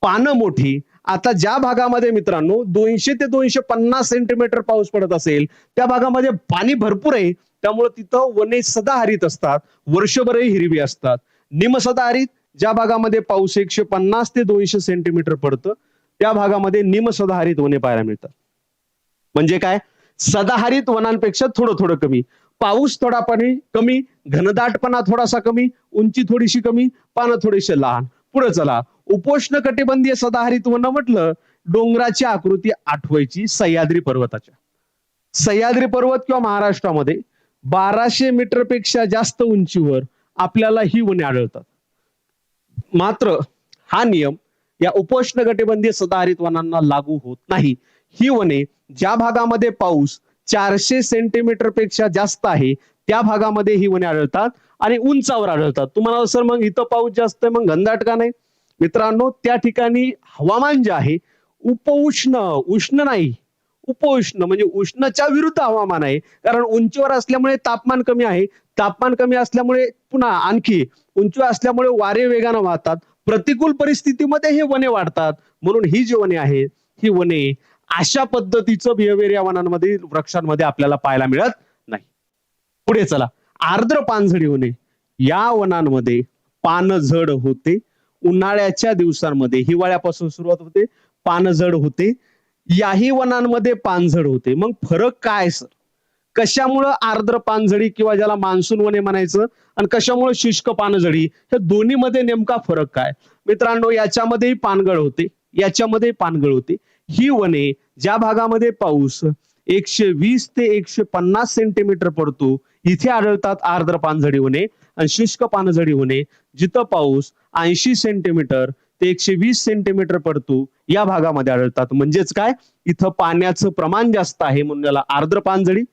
पानं मोठी. आता ज्या भागामध्ये मित्रांनो 200 ते 250 सेंटीमीटर पाऊस पडत असेल त्या भागामध्ये पाणी भरपूर आहे, त्यामुळे तिथं वने सदाहरित असतात, वर्षभरही हिरवी असतात. निमसदाहरित, ज्या भागामध्ये पाऊस 150 ते 200 सेंटीमीटर पडतं त्या भागामध्ये निमसदाहरित वने पाहायला मिळतात. म्हणजे काय? सदाहरित वनांपेक्षा थोडं थोडं कमी, पाऊस थोडा पाणी कमी, घनदाटपणा थोडासा कमी, उंची थोडीशी कमी, पानं थोडीशी लहान. पुढे चला, उपोष्ण कटिबंधीय सदाहरित वन म्हटलं डोंगराची आकृती आठवायची सह्याद्री पर्वताच्या. सह्याद्री पर्वत किंवा महाराष्ट्रामध्ये 1200 मीटर पेक्षा जास्त उंचीवर आपल्याला ही वने आढळतात. मात्र हा नियम या उपोष्ण कटिबंधीय सदाहरित वनांना लागू होत नाही. ही वने ज्या भागामध्ये पाऊस 400 सेंटीमीटर पेक्षा जास्त आहे त्या भागामध्ये ही वने आढळतात आणि उंचावर आढळतात. तुम्हाला सर मग इथं पाऊस जास्त आहे मग घनदाट का नाही? मित्रांनो, त्या ठिकाणी हवामान जे आहे उपोष्ण, उष्ण नाही, उपोष्ण म्हणजे उष्णच्या विरुद्ध हवामान आहे. कारण उंचीवर असल्यामुळे तापमान कमी आहे, तापमान कमी असल्यामुळे पुन्हा आणखी उंचीवर असल्यामुळे वारे वेगाने वाहतात. प्रतिकूल परिस्थितीमध्ये हे वने वाढतात. म्हणून ही जी वने आहेत ही वने अशा पद्धतीचं बिहेवियर या वनांमध्ये वृक्षांमध्ये आपल्याला पाहायला मिळत नाही. पुढे चला, आर्द्र पानझडी वने. या वनांमध्ये पानझड होते. उन्हाळ्याच्या दिवसांमध्ये हिवाळ्यापासून सुरुवात होते, पानझड होते. याही वनांमध्ये पानझड होते. मग फरक काय सर? कशामुळं आर्द्र पानझडी किंवा ज्याला मान्सून वने म्हणायचं आणि कशामुळे शुष्क पानझडी, या दोन्हीमध्ये नेमका फरक काय? मित्रांनो, याच्यामध्येही पानगळ होते, याच्यामध्ये पानगळ होते. ही वने ज्या भागामध्ये पाऊस 120 ते 150 सेंटीमीटर पडतो इथे आढळतात आर्द्र पानझडी वने. आणि शुष्क पानझडी वने जिथं पाऊस 80 सेंटीमीटर ते 120 सेंटीमीटर पडतो या भागामध्ये आढळतात. म्हणजेच काय, इथं पाण्याचं प्रमाण जास्त आहे म्हणून याला आर्द्र पानझडी,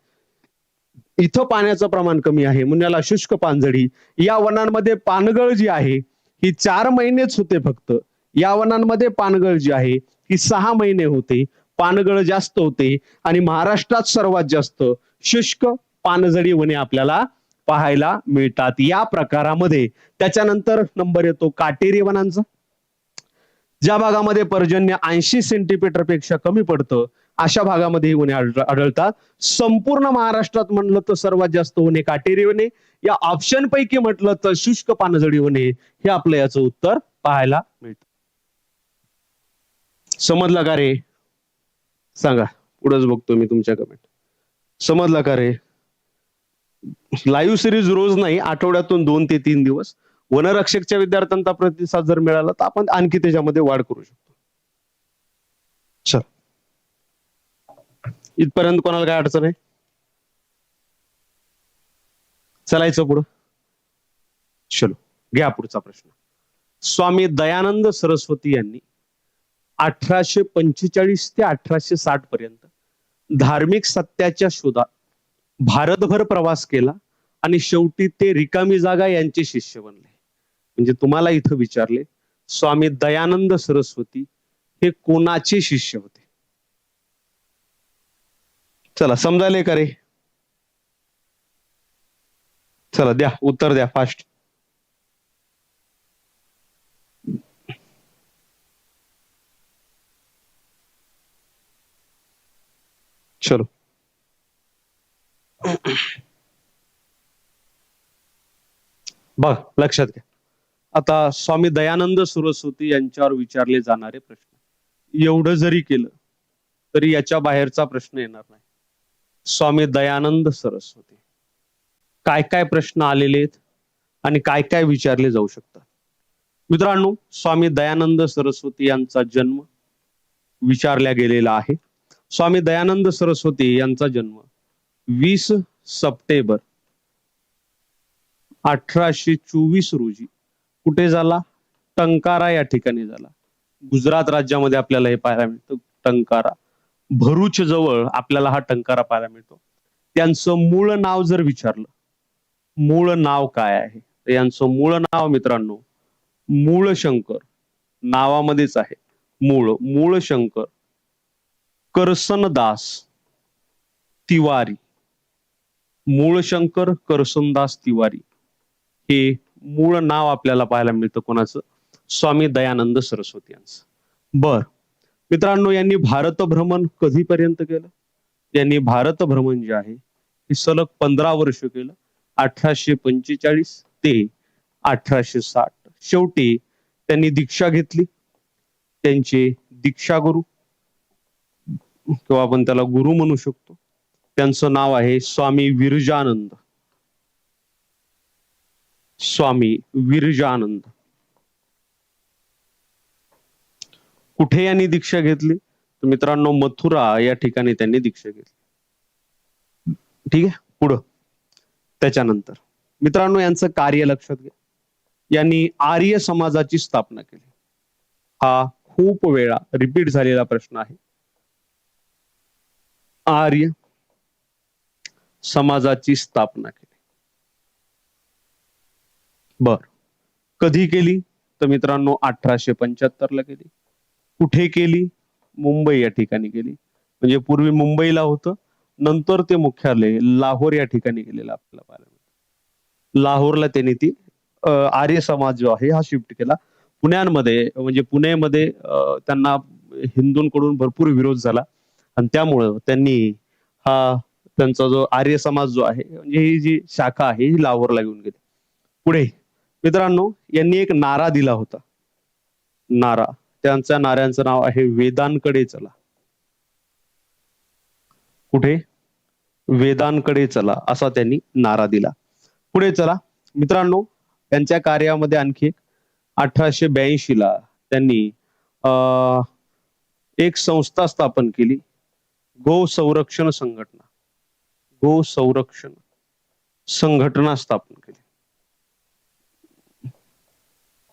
इथं पाण्याचं प्रमाण कमी आहे म्हणून याला शुष्क पानझडी. या वनांमध्ये पानगळ जी आहे ही 4 महिनेच होते फक्त. या वनांमध्ये पानगळ जी आहे ही 6 महिने होते. पानगळ जास्त होते आणि महाराष्ट्रात सर्वात जास्त शुष्क पानझडी वने आपल्याला पाहायला मिळतात या प्रकारामध्ये. त्याच्यानंतर नंबर येतो काटेरी वनांचा. ज्या भागामध्ये पर्जन्य 80 सेंटीमीटर पेक्षा कमी पडतं अशा भागामध्ये ही वने आढळतात. संपूर्ण महाराष्ट्रात म्हणलं तर सर्वात जास्त वने काटेरी वने. या ऑप्शन पैकी म्हटलं तर शुष्क पानझडी वने हे आपलं याचं उत्तर पाहायला मिळतं. समजलं का रे? सांगा. पुढेच बघतो मी तुमच्या कमेंट. समजला का रे? लाईव्ह सिरीज रोज नाही, आठवड्यातून 2 ते 3 दिवस. वनरक्षकच्या विद्यार्थ्यांचा प्रतिसाद जर मिळाला तर आपण आणखी त्याच्यामध्ये वाढ करू शकतो. चल, इथपर्यंत कोणाला काय अडचण आहे? चलायचं पुढं. चलो, घ्या पुढचा प्रश्न. स्वामी दयानंद सरस्वती यांनी 1845 ते 1860 पर्यंत धार्मिक सत्याच्या शोधात भारतभर प्रवास केला आणि शेवटी ते रिकामी जागा यांचे शिष्य बनले. म्हणजे तुम्हाला इथं विचारले, स्वामी दयानंद सरस्वती हे कोणाचे शिष्य होते? चला, समजायले का रे? चला, द्या उत्तर, द्या फास्ट. चलो, बघ लक्षात घ्या. आता स्वामी दयानंद सरस्वती यांच्यावर विचारले जाणारे प्रश्न एवढं जरी केलं तरी याच्या बाहेरचा प्रश्न येणार नाही. स्वामी दयानंद सरस्वती, काय काय प्रश्न आलेले आहेत आणि काय काय विचारले जाऊ शकतात. मित्रांनो, स्वामी दयानंद सरस्वती यांचा जन्म विचारला गेलेला आहे. स्वामी दयानंद सरस्वती यांचा जन्म 20 सप्टेंबर 1824 रोजी कुठे झाला? टंकारा या ठिकाणी झाला. गुजरात राज्यामध्ये आपल्याला हे पाहायला मिळतं, टंकारा. भरूच जवळ आपल्याला हा टंकारा पाहायला मिळतो. त्यांचं मूळ नाव जर विचारलं, मूळ नाव काय आहे, तर यांचं मूळ नाव मित्रांनो मूळशंकर. नावामध्येच आहे मूळ. मूळशंकर करसनदास तिवारी. मूळशंकर करसनदास तिवारी हे मूळ नाव आपल्याला पाहायला मिळतं कोणाचं? स्वामी दयानंद सरस्वती यांचं. बर मित्रांनो, यांनी भारत भ्रमण कधीपर्यंत केलं? यांनी भारत भ्रमण जे आहे हे सलग 15 वर्ष केलं, 1845 ते 1860. शेवटी त्यांनी दीक्षा घेतली. त्यांचे दीक्षागुरु किंवा आपण त्याला गुरु म्हणू शकतो, त्यांचं नाव आहे स्वामी विरजानंद. स्वामी विरजानंद. कुठे यांनी दीक्षा घेतली? तर मित्रांनो मथुरा या ठिकाणी त्यांनी दीक्षा घेतली. ठीक आहे, पुढं. त्याच्यानंतर मित्रांनो यांचं कार्य लक्षात घ्या. यांनी आर्य समाजाची स्थापना केली. हा खूप वेळा रिपीट झालेला प्रश्न आहे. आर्य समाजाची स्थापना केली. बर, कधी केली? तर मित्रांनो 1875 ला केली. कुठे केली? मुंबई या ठिकाणी केली. म्हणजे पूर्वी मुंबईला होतं, नंतर ते मुख्यालय लाहोर या ठिकाणी गेलेलं आपल्याला पाहायला मिळतं. लाहोरला त्यांनी ती आर्य समाज जो आहे हा शिफ्ट केला. पुण्यामध्ये म्हणजे पुणेमध्ये त्यांना हिंदूंकडून भरपूर विरोध झाला आणि त्यामुळं त्यांनी हा त्यांचा जो आर्य समाज जो आहे म्हणजे ही जी शाखा आहे ही लाहोरला घेऊन गेली. पुढे मित्रांनो यांनी एक नारा दिला होता. नारा, त्यांच्या नाऱ्यांचं नाव आहे वेदांकडे चला. कुठे? वेदांकडे चला असा त्यांनी नारा दिला. पुढे चला मित्रांनो, त्यांच्या कार्यामध्ये आणखी एक 1882 ला त्यांनी एक संस्था स्थापन केली, गो संरक्षण संघटना. गो संरक्षण संघटना स्थापन केली.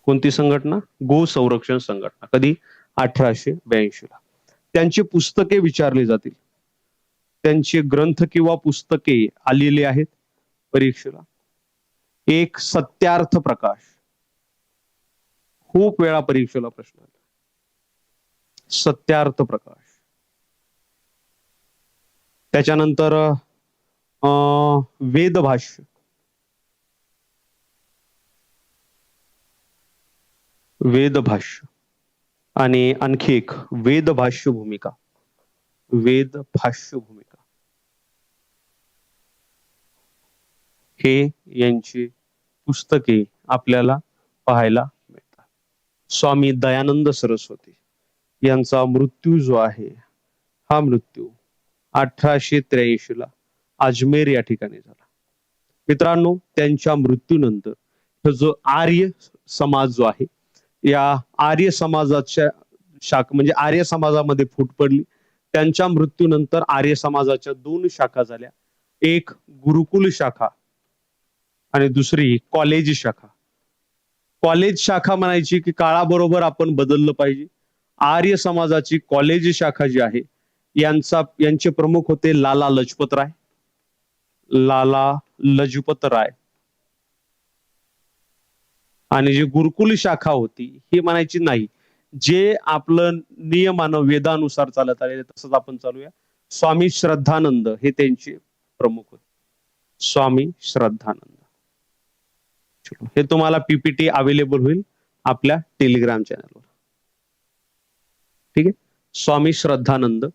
कोणती संघटना? गो संरक्षण संघटना. कधी? 1882 ला. त्यांची पुस्तके विचारली जातील. त्यांचे ग्रंथ किंवा पुस्तके आलेली आहेत परीक्षेला. एक सत्यार्थ प्रकाश. खूप वेळा परीक्षेला प्रश्न आला. सत्यार्थ प्रकाश. त्याच्यानंतर वेदभाष्य. वेदभाष्य आणि आणखी एक वेदभाष्य भूमिका. वेदभाष्य भूमिका हे यांची पुस्तके आपल्याला पाहायला मिळतात. स्वामी दयानंद सरस्वती यांचा मृत्यू जो आहे हा मृत्यू 1883 ला अजमेर या ठिकाणी झाला. मित्रांनो, त्यांच्या मृत्यूनंतर हा जो आर्य समाज जो आहे, या आर्य समाजाच्या शाखा म्हणजे आर्य समाजामध्ये फूट पडली. त्यांच्या मृत्यूनंतर आर्य समाजाच्या दोन शाखा झाल्या. एक गुरुकुल शाखा आणि दुसरी कॉलेज शाखा. कॉलेज शाखा म्हणायची की काळाबरोबर आपण बदललं पाहिजे. आर्य समाजाची कॉलेज शाखा जी आहे, यांचे प्रमुख होते लाला लजपत राय. लाला लजपत राय. आणि जी गुरुकुल शाखा होती ही म्हणायची नाही, जे आपलं नियमानं वेदानुसार चालत आलेलं तसंच आपण चालूया. स्वामी श्रद्धानंद हे त्यांचे प्रमुख होते. स्वामी श्रद्धानंद. हे तुम्हाला पीपीटी अवेलेबल होईल आपल्या टेलिग्राम चॅनलवर. ठीक आहे. स्वामी श्रद्धानंद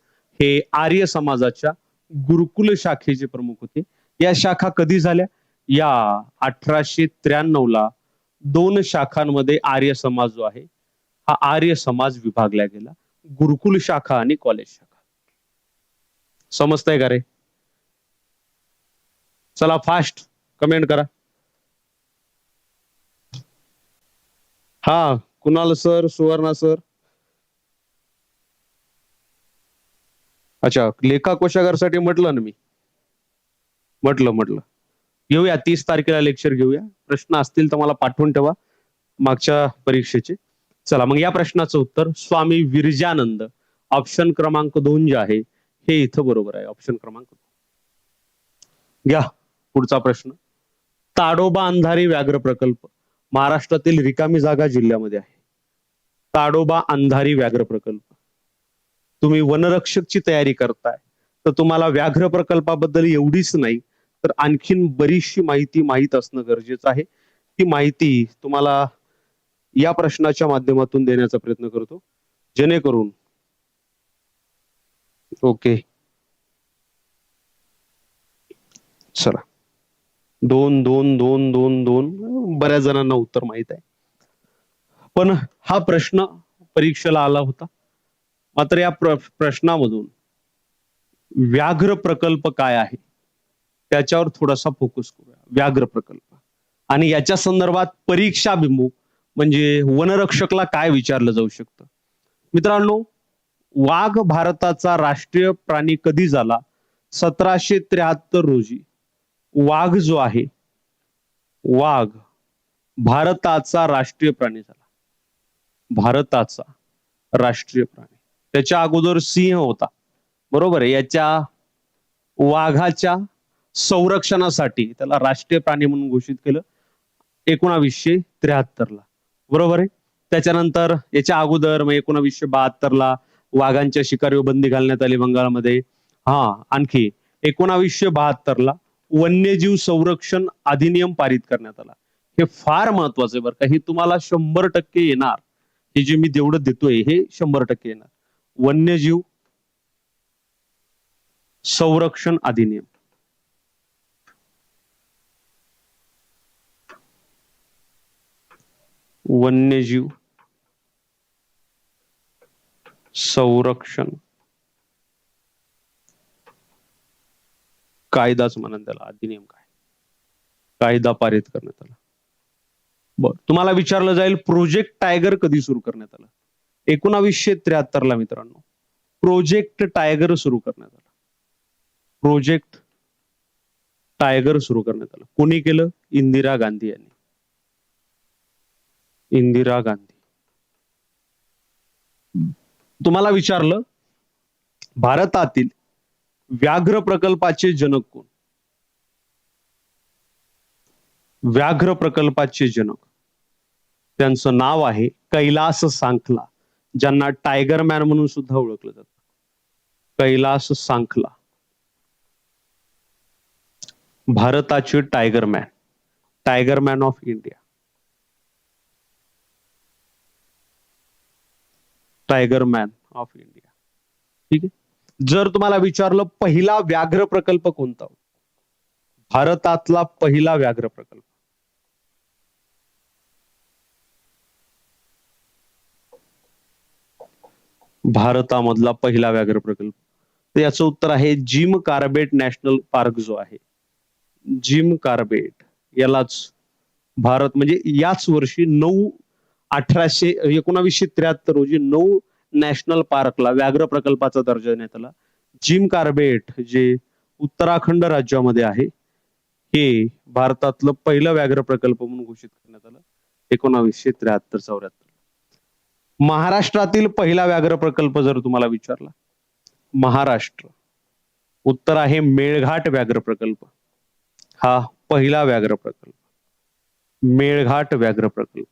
हे आर्य समाजाच्या गुरुकुल शाखेचे प्रमुख होते. या शाखा कधी झाल्या? या 1893 ला दोन शाखांमध्ये आर्य समाज जो आहे हा आर्य समाज विभागला गेला. गुरुकुल शाखा आणि कॉलेज शाखा. समजतंय का रे? चला फास्ट कमेंट करा. हा, कुणाल सर, सुवर्णा सर. अच्छा, लेखा कोशागारसाठी म्हटलं ना मी. म्हटलं घेऊया 30 तारखेला लेक्चर घेऊया. प्रश्न असतील तर मला पाठवून ठेवा मागच्या परीक्षेचे. चला मग या प्रश्नाचं उत्तर स्वामी विरजानंद. ऑप्शन क्रमांक 2 जे आहे हे इथं बरोबर आहे. ऑप्शन क्रमांक 2. घ्या पुढचा प्रश्न. ताडोबा अंधारी व्याघ्र प्रकल्प महाराष्ट्रातील रिकामी जागा जिल्ह्यामध्ये आहे. ताडोबा अंधारी व्याघ्र प्रकल्प. तुम्ही वनरक्षकची तयारी करताय तर तुम्हाला व्याघ्र प्रकल्पाबद्दल एवढीच नाही तर आणखीन बरीचशी माहिती माहीत असणं गरजेचं आहे. ती माहिती तुम्हाला या प्रश्नाच्या माध्यमातून देण्याचा प्रयत्न करतो, जेणेकरून ओके. चला 2 2 2 2 2 बऱ्याच जणांना उत्तर माहित आहे, पण हा प्रश्न परीक्षेला आला होता. मात्र या प्रश्नामधून व्याघ्र प्रकल्प काय आहे त्याच्यावर थोडासा फोकस करूया. व्याघ्र प्रकल्प आणि याच्या संदर्भात परीक्षाभिमुख म्हणजे वनरक्षकला काय विचारलं जाऊ शकतं. मित्रांनो, वाघ भारताचा राष्ट्रीय प्राणी कधी झाला? 1773 रोजी वाघ जो आहे, वाघ भारताचा राष्ट्रीय प्राणी झाला. भारताचा राष्ट्रीय प्राणी. त्याच्या अगोदर सिंह होता, बरोबर आहे. याच्या वाघाच्या संरक्षणासाठी त्याला राष्ट्रीय प्राणी म्हणून घोषित केलं 1973 ला, बरोबर आहे. त्याच्यानंतर याच्या अगोदर मग 1972 ला वाघांच्या शिकारीवर बंदी घालण्यात आली बंगालमध्ये. आणखी 1972 ला वन्यजीव संरक्षण अधिनियम पारित करण्यात आला. हे फार महत्वाचं आहे बरं का. हे तुम्हाला 100% येणार. हे जे मी जेवढं देतोय हे 100% येणार. वन्यजीव संरक्षण अधिनियम. वन्यजीव संरक्षण कायदाच म्हणून त्याला, अधिनियम काय, कायदा पारित करण्यात आला. बर, तुम्हाला विचारलं जाईल प्रोजेक्ट टायगर कधी सुरू करण्यात आला? 1973 ला मित्रांनो प्रोजेक्ट टायगर सुरू करण्यात आला. प्रोजेक्ट टायगर सुरू करण्यात आला. कोणी केलं? इंदिरा गांधी यांनी. इंदिरा गांधी. तुम्हाला विचारलं भारतातील व्याघ्र प्रकल्पाचे जनक कोण? व्याघ्र प्रकल्पाचे जनक, त्यांचं नाव आहे कैलास सांखला, ज्यांना टायगर मॅन म्हणून सुद्धा ओळखलं जातं. कैलास सांखला भारताचे tiger man, tiger man of India. Tiger man of India. ठीक आहे. जर तुम्हाला विचारलं पहिला व्याघ्र प्रकल्प कोणता होता? भारतातला पहिला व्याघ्र प्रकल्प. भारतामधला पहिला व्याघ्र प्रकल्प तर याचं उत्तर आहे जिम कार्बेट नॅशनल पार्क जो आहे. जिम कार्बेट यालाच भारत म्हणजे याच वर्षी 1973 रोजी 9 नॅशनल पार्कला व्याघ्र प्रकल्पाचा दर्जा देण्यात आला. जिम कार्बेट जे उत्तराखंड राज्यामध्ये आहे, हे भारतातलं पहिलं व्याघ्र प्रकल्प म्हणून घोषित करण्यात आलं 1973-74. महाराष्ट्रातील पहिला व्याघ्र प्रकल्प जर तुम्हाला विचारला, महाराष्ट्र, उत्तर आहे मेळघाट व्याघ्र प्रकल्प. हा पहिला व्याघ्र प्रकल्प. मेळघाट व्याघ्र प्रकल्प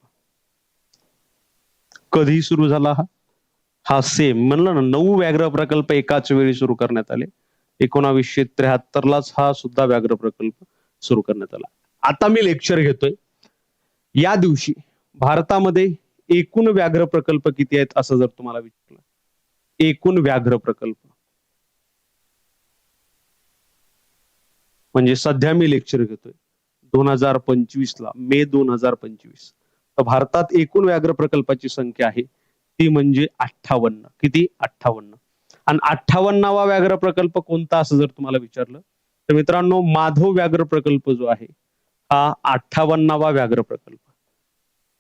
कधी सुरू झाला हा? हा सेम म्हणलं ना, 9 व्याघ्र प्रकल्प एकाच वेळी सुरू करण्यात आले. 1973लाच हा सुद्धा व्याघ्र प्रकल्प सुरू करण्यात आला. आता मी लेक्चर घेतोय. या दिवशी भारतामध्ये एकूण व्याघ्र प्रकल्प किती आहेत असं जर तुम्हाला विचारलं, एकूण व्याघ्र प्रकल्प म्हणजे सध्या मी लेक्चर घेतोय 2025ला, मे 2025, तर भारतात एकूण व्याघ्र प्रकल्पाची संख्या आहे ती म्हणजे 58. किती? 58. आणि 58वा व्याघ्र प्रकल्प कोणता असं जर तुम्हाला विचारलं तर मित्रांनो, माधव व्याघ्र प्रकल्प जो आहे हा 58वा व्याघ्र प्रकल्प.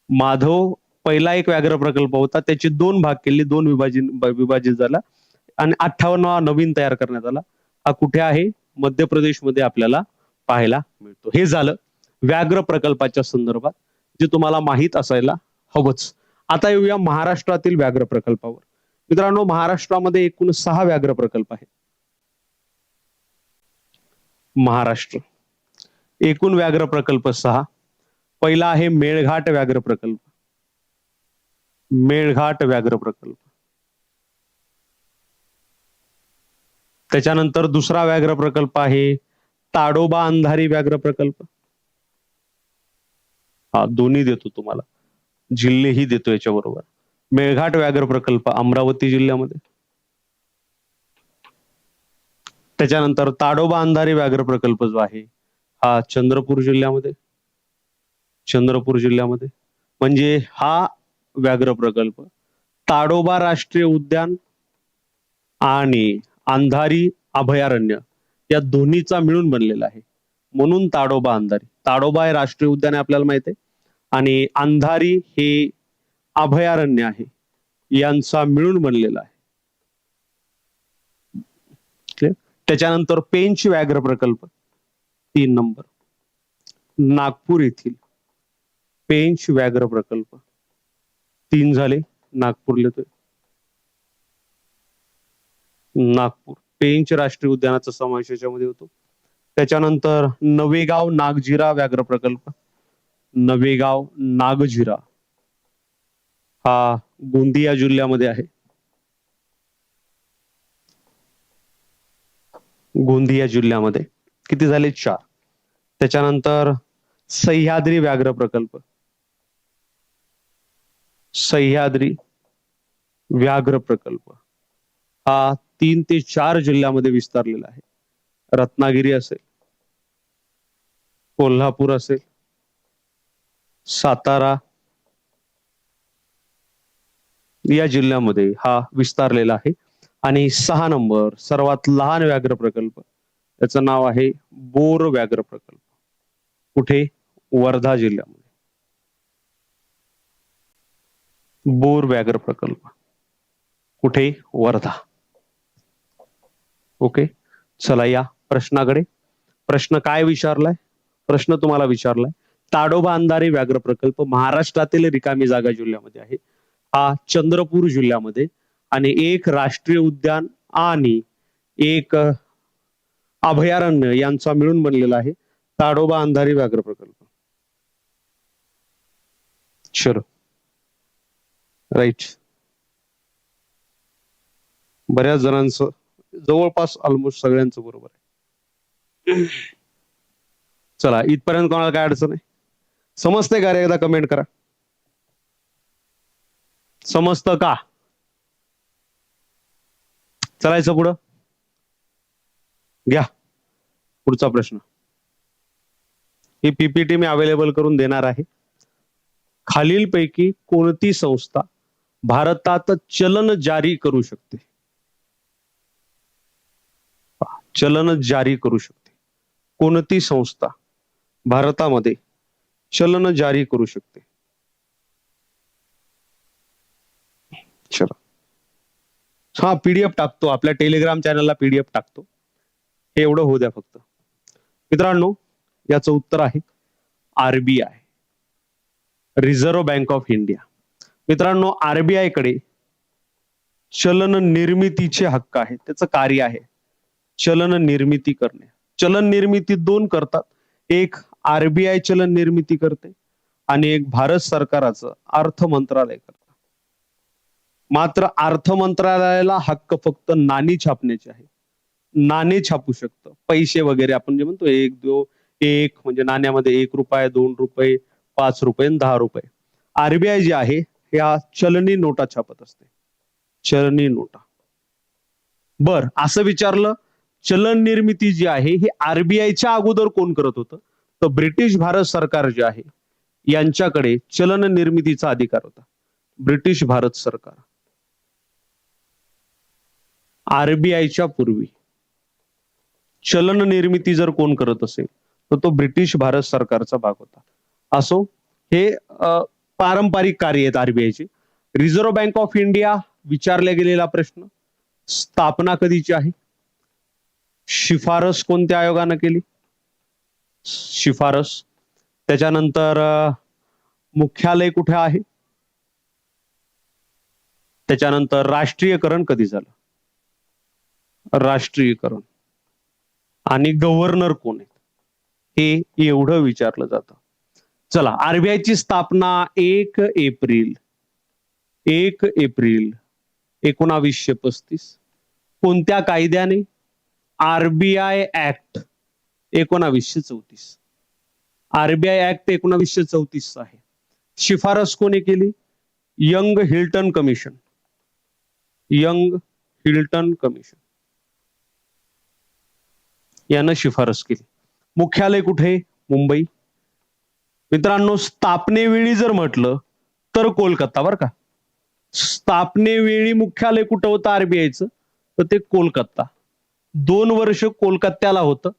माधव पहिला एक व्याघ्र प्रकल्प होता, त्याचे 2 भाग केले, 2 विभाजित झाला आणि 58वा नवीन तयार करण्यात आला. हा कुठे आहे? मध्य प्रदेशमध्ये आपल्याला पाहायला मिळतो. हे झालं व्याघ्र प्रकल्पाच्या संदर्भात जे तुम्हाला माहित असायला हवंच. आता येऊया महाराष्ट्रातील व्याघ्र प्रकल्पावर. मित्रांनो, महाराष्ट्रामध्ये एकूण 6 व्याघ्र प्रकल्प आहेत. महाराष्ट्र एकूण व्याघ्र प्रकल्प 6. पहिला आहे मेळघाट व्याघ्र प्रकल्प. मेळघाट व्याघ्र प्रकल्प. त्याच्यानंतर दुसरा व्याघ्र प्रकल्प आहे ताडोबा अंधारी व्याघ्र प्रकल्प. हा दोन्ही देतो तुम्हाला, जिल्हेही देतो याच्याबरोबर. मेळघाट व्याघ्र प्रकल्प अमरावती जिल्ह्यामध्ये. त्याच्यानंतर ताडोबा अंधारी व्याघ्र प्रकल्प जो आहे हा चंद्रपूर जिल्ह्यामध्ये. चंद्रपूर जिल्ह्यामध्ये म्हणजे हा व्याघ्र प्रकल्प ताडोबा राष्ट्रीय उद्यान आणि अंधारी अभयारण्य या दोन्हीचा मिळून बनलेला आहे, म्हणून ताडोबा अंधारी. ताडोबा हे राष्ट्रीय उद्यान आहे आपल्याला माहिती आहे, आणि अंधारी हे अभयारण्य आहे, यांचा मिळून बनलेला आहे. त्याच्यानंतर पेंच व्याघ्र प्रकल्प 3 नंबर, नागपूर येथील पेंच व्याघ्र प्रकल्प. 3 झाले, नागपूर येतोय. नागपूर पेंच राष्ट्रीय उद्यानाचा समावेश याच्यामध्ये होतो. त्याच्यानंतर नवेगाव नागझिरा व्याघ्र प्रकल्प. नवेगाव नागझिरा हा गोंदिया जिल्ह्यामध्ये आहे. गोंदिया जिल्ह्यामध्ये. किती झाले? 4. त्याच्यानंतर सह्याद्री व्याघ्र प्रकल्प. सह्याद्री व्याघ्र प्रकल्प हा 3 ते 4 जिल्ह्यामध्ये विस्तारलेला आहे. रत्नागिरी असेल, कोल्हापूर असेल, सातारा या जिल्ह्यामध्ये हा विस्तारलेला आहे. आणि 6 नंबर सर्वात लहान व्याघ्र प्रकल्प, त्याचं नाव आहे बोर व्याघ्र प्रकल्प. कुठे? वर्धा जिल्ह्यामध्ये. बोर व्याघ्र प्रकल्प कुठे? वर्धा. ओके, चला या प्रश्नाकडे. प्रश्न काय विचारलाय? प्रश्न तुम्हाला विचारलाय ताडोबा अंधारी व्याघ्र प्रकल्प महाराष्ट्रातील रिकामी जागा जिल्ह्यामध्ये आहे. हा चंद्रपूर जिल्ह्यामध्ये, आणि एक राष्ट्रीय उद्यान आणि एक अभयारण्य यांचा मिळून बनलेला आहे ताडोबा अंधारी व्याघ्र प्रकल्प. चलो राईट. बऱ्याच जणांचं, जवळपास ऑलमोस्ट सगळ्यांचं बरोबर आहे. चला, इथपर्यंत कोणाला काय अडचण आहे? समजतंय का रे? एकदा कमेंट करा. समजतं का? चलायचं पुढं. घ्या पुढचा प्रश्न. ही पीपीटी मी अवेलेबल करून देणार आहे. खालीलपैकी कोणती संस्था भारतात चलन जारी करू शकते? चलन जारी करू शकते? कोणती संस्था भारतामध्ये चलन जारी करू शकते? चला, हा पीडीएफ टाकतो, आपल्या टेलिग्राम चॅनलला पीडीएफ टाकतो. हे एवढं होऊ द्या फक्त. मित्रांनो, याचं उत्तर आहे RBI, reserve bank of India. मित्रांनो, आरबीआय कडे चलन निर्मितीचे हक्क आहे, त्याचं कार्य आहे चलन निर्मिती करणे. चलन निर्मिती दोन करतात, एक आरबीआय चलन निर्मिती करते आणि एक भारत सरकारचं अर्थ मंत्रालय करतं. मात्र अर्थ मंत्रालयाला हक्क फक्त नाणी छापण्याचे आहे. नाणे छापू शकतं, पैसे वगैरे आपण जे म्हणतो एक म्हणजे नाण्यामध्ये 1 रुपया, 2 रुपये, 5 रुपये आणि 10 रुपये. आरबीआय जे आहे ह्या चलनी नोटा छापत असते, चलनी नोटा. बर, असं विचारलं, चलन निर्मिती जी आहे ही आरबीआयच्या अगोदर कोण करत होतं? तर ब्रिटिश भारत सरकार जे आहे यांच्याकडे चलन निर्मितीचा अधिकार होता. ब्रिटिश भारत सरकार आरबीआयच्या पूर्वी चलन निर्मिती जर कोण करत असेल तर तो ब्रिटिश भारत सरकारचा भाग होता. असो, हे पारंपरिक कार्य आहेत आरबीआयचे. रिझर्व्ह बँक ऑफ इंडिया विचारला गेलेला प्रश्न, स्थापना कधीची आहे? शिफारस कोणत्या आयोगानं केली? शिफारस. त्याच्यानंतर मुख्यालय कुठे आहे? त्याच्यानंतर राष्ट्रीयकरण कधी झालं? राष्ट्रीयकरण. आणि गव्हर्नर कोण आहेत? हे एवढं विचारलं जातं. चला, आरबीआयची स्थापना 1 एप्रिल 1935 कोणत्या कायद्याने? RBI act 1934. आरबीआय ऍक्ट 1934 आहे. शिफारस कोणी केली? Young Hilton commission. Young Hilton commission यानं शिफारस केली. मुख्यालय कुठे? मुंबई. मित्रांनो, स्थापनेवेळी जर म्हटलं तर कोलकाता, बरं का. स्थापनेवेळी मुख्यालय कुठं होतं आरबीआयचं? तर ते कोलकाता. 2 वर्ष कोलकात्याला होतं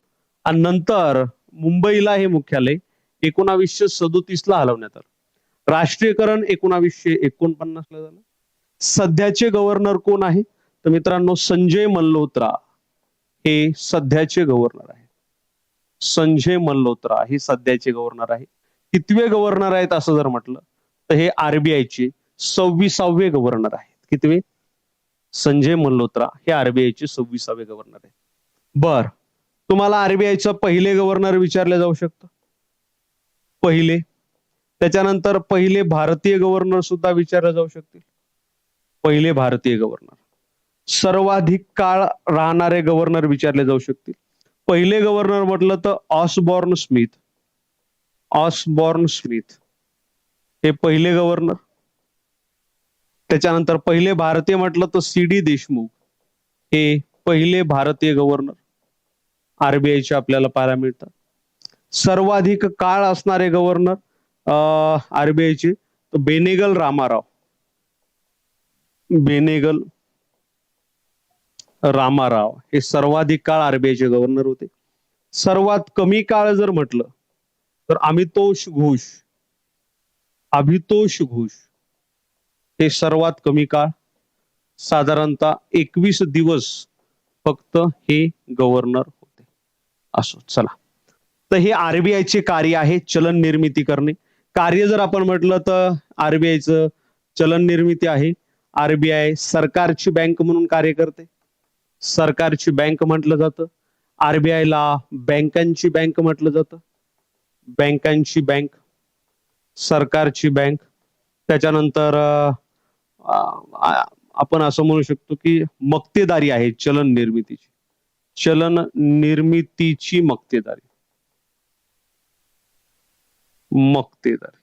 आणि नंतर मुंबईला हे मुख्यालय 1937 ला हलवण्यात आलं. राष्ट्रीयकरण 1949 ला झालं. सध्याचे गव्हर्नर कोण आहे? तर मित्रांनो, संजय मल्होत्रा हे सध्याचे गव्हर्नर आहे. संजय मल्होत्रा हे सध्याचे गव्हर्नर आहे. कितवे गव्हर्नर आहेत असं जर म्हटलं तर हे आरबीआयचे 26वे गव्हर्नर आहेत. कितवे? संजय मल्होत्रा हे आरबीआयचे 26वे गव्हर्नर आहेत. बर, तुम्हाला आरबीआयचं पहिले गव्हर्नर विचारले जाऊ शकतं, पहिले. त्याच्यानंतर पहिले भारतीय गव्हर्नर सुद्धा विचारले जाऊ शकतील, पहिले भारतीय गव्हर्नर. सर्वाधिक काळ राहणारे गव्हर्नर विचारले जाऊ शकतील. पहिले गव्हर्नर म्हटलं तर ऑसबॉर्न स्मिथ. ऑसबॉर्न स्मिथ हे पहिले गव्हर्नर. त्याच्यानंतर पहिले भारतीय म्हटलं तर सी.डी. देशमुख हे पहिले भारतीय गव्हर्नर आरबीआयचे आपल्याला पाहायला मिळतात. सर्वाधिक काळ असणारे गव्हर्नर आरबीआयचे तर बेनेगल रामाराव. बेनेगल रामाराव हे सर्वाधिक काळ आरबीआयचे गव्हर्नर होते. सर्वात कमी काळ जर म्हटलं तर अमितोष घोष. अभितोष घोष हे सर्वात कमी काळ, साधारणतः 21 दिवस फक्त हे गव्हर्नर होते. असो, चला. तर हे आरबीआयचे कार्य आहे, चलन निर्मिती करणे. कार्य जर आपण म्हटलं तर आरबीआयचं चलन निर्मिती आहे. आरबीआय सरकारची बँक म्हणून कार्य करते, सरकारची बँक म्हटलं जातं. आरबीआयला बँकांची बँक म्हटलं जातं, बँकांची बँक, सरकारची बँक. त्याच्यानंतर आपण असं म्हणू शकतो की मक्तेदारी आहे चलन निर्मितीची, चलन निर्मितीची मक्तेदारी. मक्तेदारी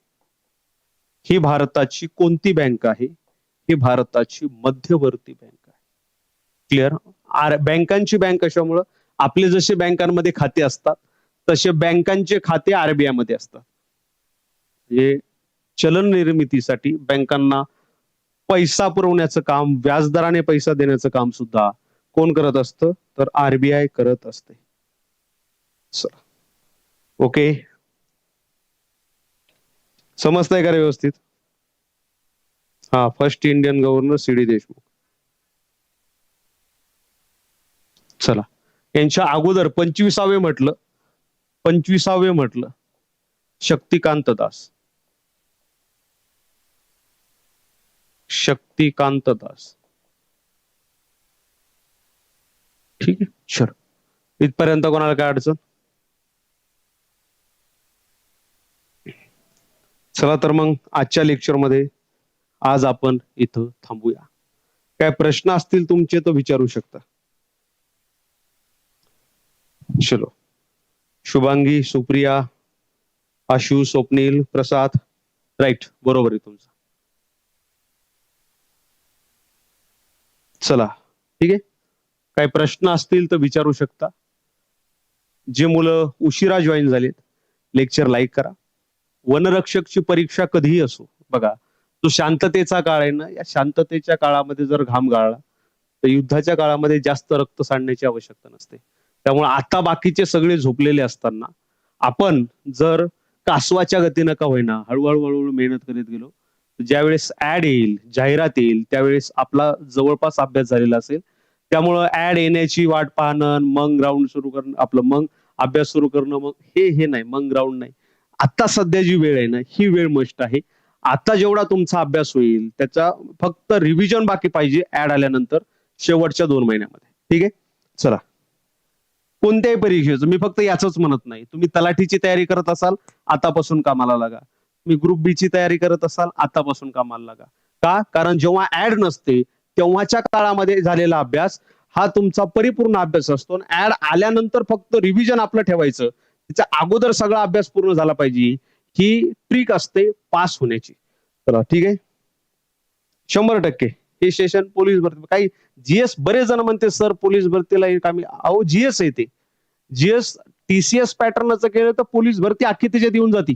ही भारताची कोणती बँक आहे? ही भारताची मध्यवर्ती बँक आहे. क्लिअर? बँकांची बँक कशामुळं? आपले जसे बँकांमध्ये खाते असतात तसे बँकांचे खाते आरबीआय मध्ये असतात. म्हणजे चलन निर्मितीसाठी बँकांना पैसा पुरवण्याचं काम, व्याजदराने पैसा देण्याचं काम सुद्धा कोण करत असतं तर आरबीआय करत असते. ओके, समजतंय का रे व्यवस्थित? हा, first Indian governor C D Deshmukh. चला, यांच्या अगोदर 25वे म्हटलं, 25वे म्हटलं शक्तिकांत दास. शक्तिकांत दास. ठीक आहे, चल इथपर्यंत कोणाला काय अडचण? चला तर मग आजच्या लेक्चरमध्ये आज आपण इथं थांबूया. काय प्रश्न असतील तुमचे तर विचारू शकता. चलो, शुभांगी, सुप्रिया, आशु, स्वप्नील, प्रसाद, राईट, बरोबर आहे तुमचं. चला, ठीक आहे, काही प्रश्न असतील तर विचारू शकता. जे मुलं उशिरा जॉईन झालेत, लेक्चर लाईक करा. वनरक्षकची परीक्षा कधीही असो, बघा तो शांततेचा काळ आहे ना, या शांततेच्या काळामध्ये जर घाम गाळला तर युद्धाच्या काळामध्ये जास्त रक्त सांडण्याची आवश्यकता नसते. त्यामुळे आता बाकीचे सगळे झोपलेले असताना आपण जर कासवाच्या गतीनं का होईना हळूहळू हळूहळू मेहनत करीत गेलो, ज्यावेळेस ऍड येईल, जाहिरात येईल, त्यावेळेस आपला जवळपास अभ्यास झालेला असेल. त्यामुळं ऍड येण्याची वाट पाहणं, मग ग्राउंड सुरू करणं, आपलं मग अभ्यास सुरू करणं, मग हे नाही, मग ग्राउंड नाही. आता सध्या जी वेळ आहे ना, ही वेळ मस्ट आहे. आता जेवढा तुमचा अभ्यास होईल त्याचा फक्त रिव्हिजन बाकी पाहिजे ऍड आल्यानंतर शेवटच्या 2 महिन्यामध्ये. ठीक आहे, चला. कोणत्याही परीक्षेचं मी फक्त याच म्हणत नाही, तुम्ही तलाठीची तयारी करत असाल आतापासून कामाला लागा. मी ग्रुप बी ची तयारी करत असाल आतापासून कामाला लागा. का? कारण जेव्हा ऍड नसते तेव्हाच्या काळामध्ये झालेला अभ्यास हा तुमचा परिपूर्ण अभ्यास असतो. ऍड आल्यानंतर फक्त रिव्हिजन आपलं ठेवायचं. त्याच्या अगोदर सगळा अभ्यास पूर्ण झाला पाहिजे. ही ट्रिक असते पास होण्याची. चला, ठीक आहे, 100% हे सेशन पोलीस भरती. काही जीएस बरेच जण म्हणते सर पोलीस भरतीला एक आम्ही, अहो जीएस आहे ते. जीएस टीसीएस पॅटर्नचं केलं तर पोलीस भरती अख्खी त्याच्यात येऊन जाते.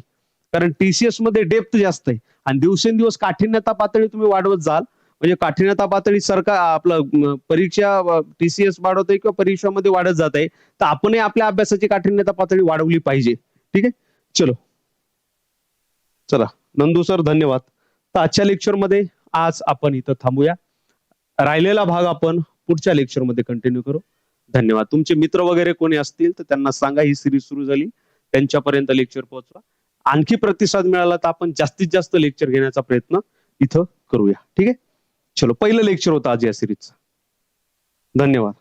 कारण टीसीएस मध्ये डेप्थ जास्त आहे आणि दिवसेंदिवस काठिण्यता पातळी तुम्ही वाढवत जाल, म्हणजे काठिण्यता पातळी सरकार आपलं परीक्षा टीसीएस वाढवतोय किंवा परीक्षामध्ये वाढत जात आहे, तर आपणही आपल्या अभ्यासाची काठिण्यता पातळी वाढवली पाहिजे. ठीक आहे, चलो, चला नंदू सर धन्यवाद. तर आजच्या लेक्चरमध्ये आज आपण इथं थांबूया. राहिलेला भाग आपण पुढच्या लेक्चरमध्ये कंटिन्यू करू. धन्यवाद. तुमचे मित्र वगैरे कोणी असतील तर त्यांना सांगा ही सिरीज सुरू झाली, त्यांच्यापर्यंत लेक्चर पोहोचवा. आणखी प्रतिसाद मिळाला तर आपण जास्तीत जास्त लेक्चर घेण्याचा प्रयत्न इथं करूया. ठीक आहे, चलो, पहिलं लेक्चर होतं आज या सिरीजचं. धन्यवाद.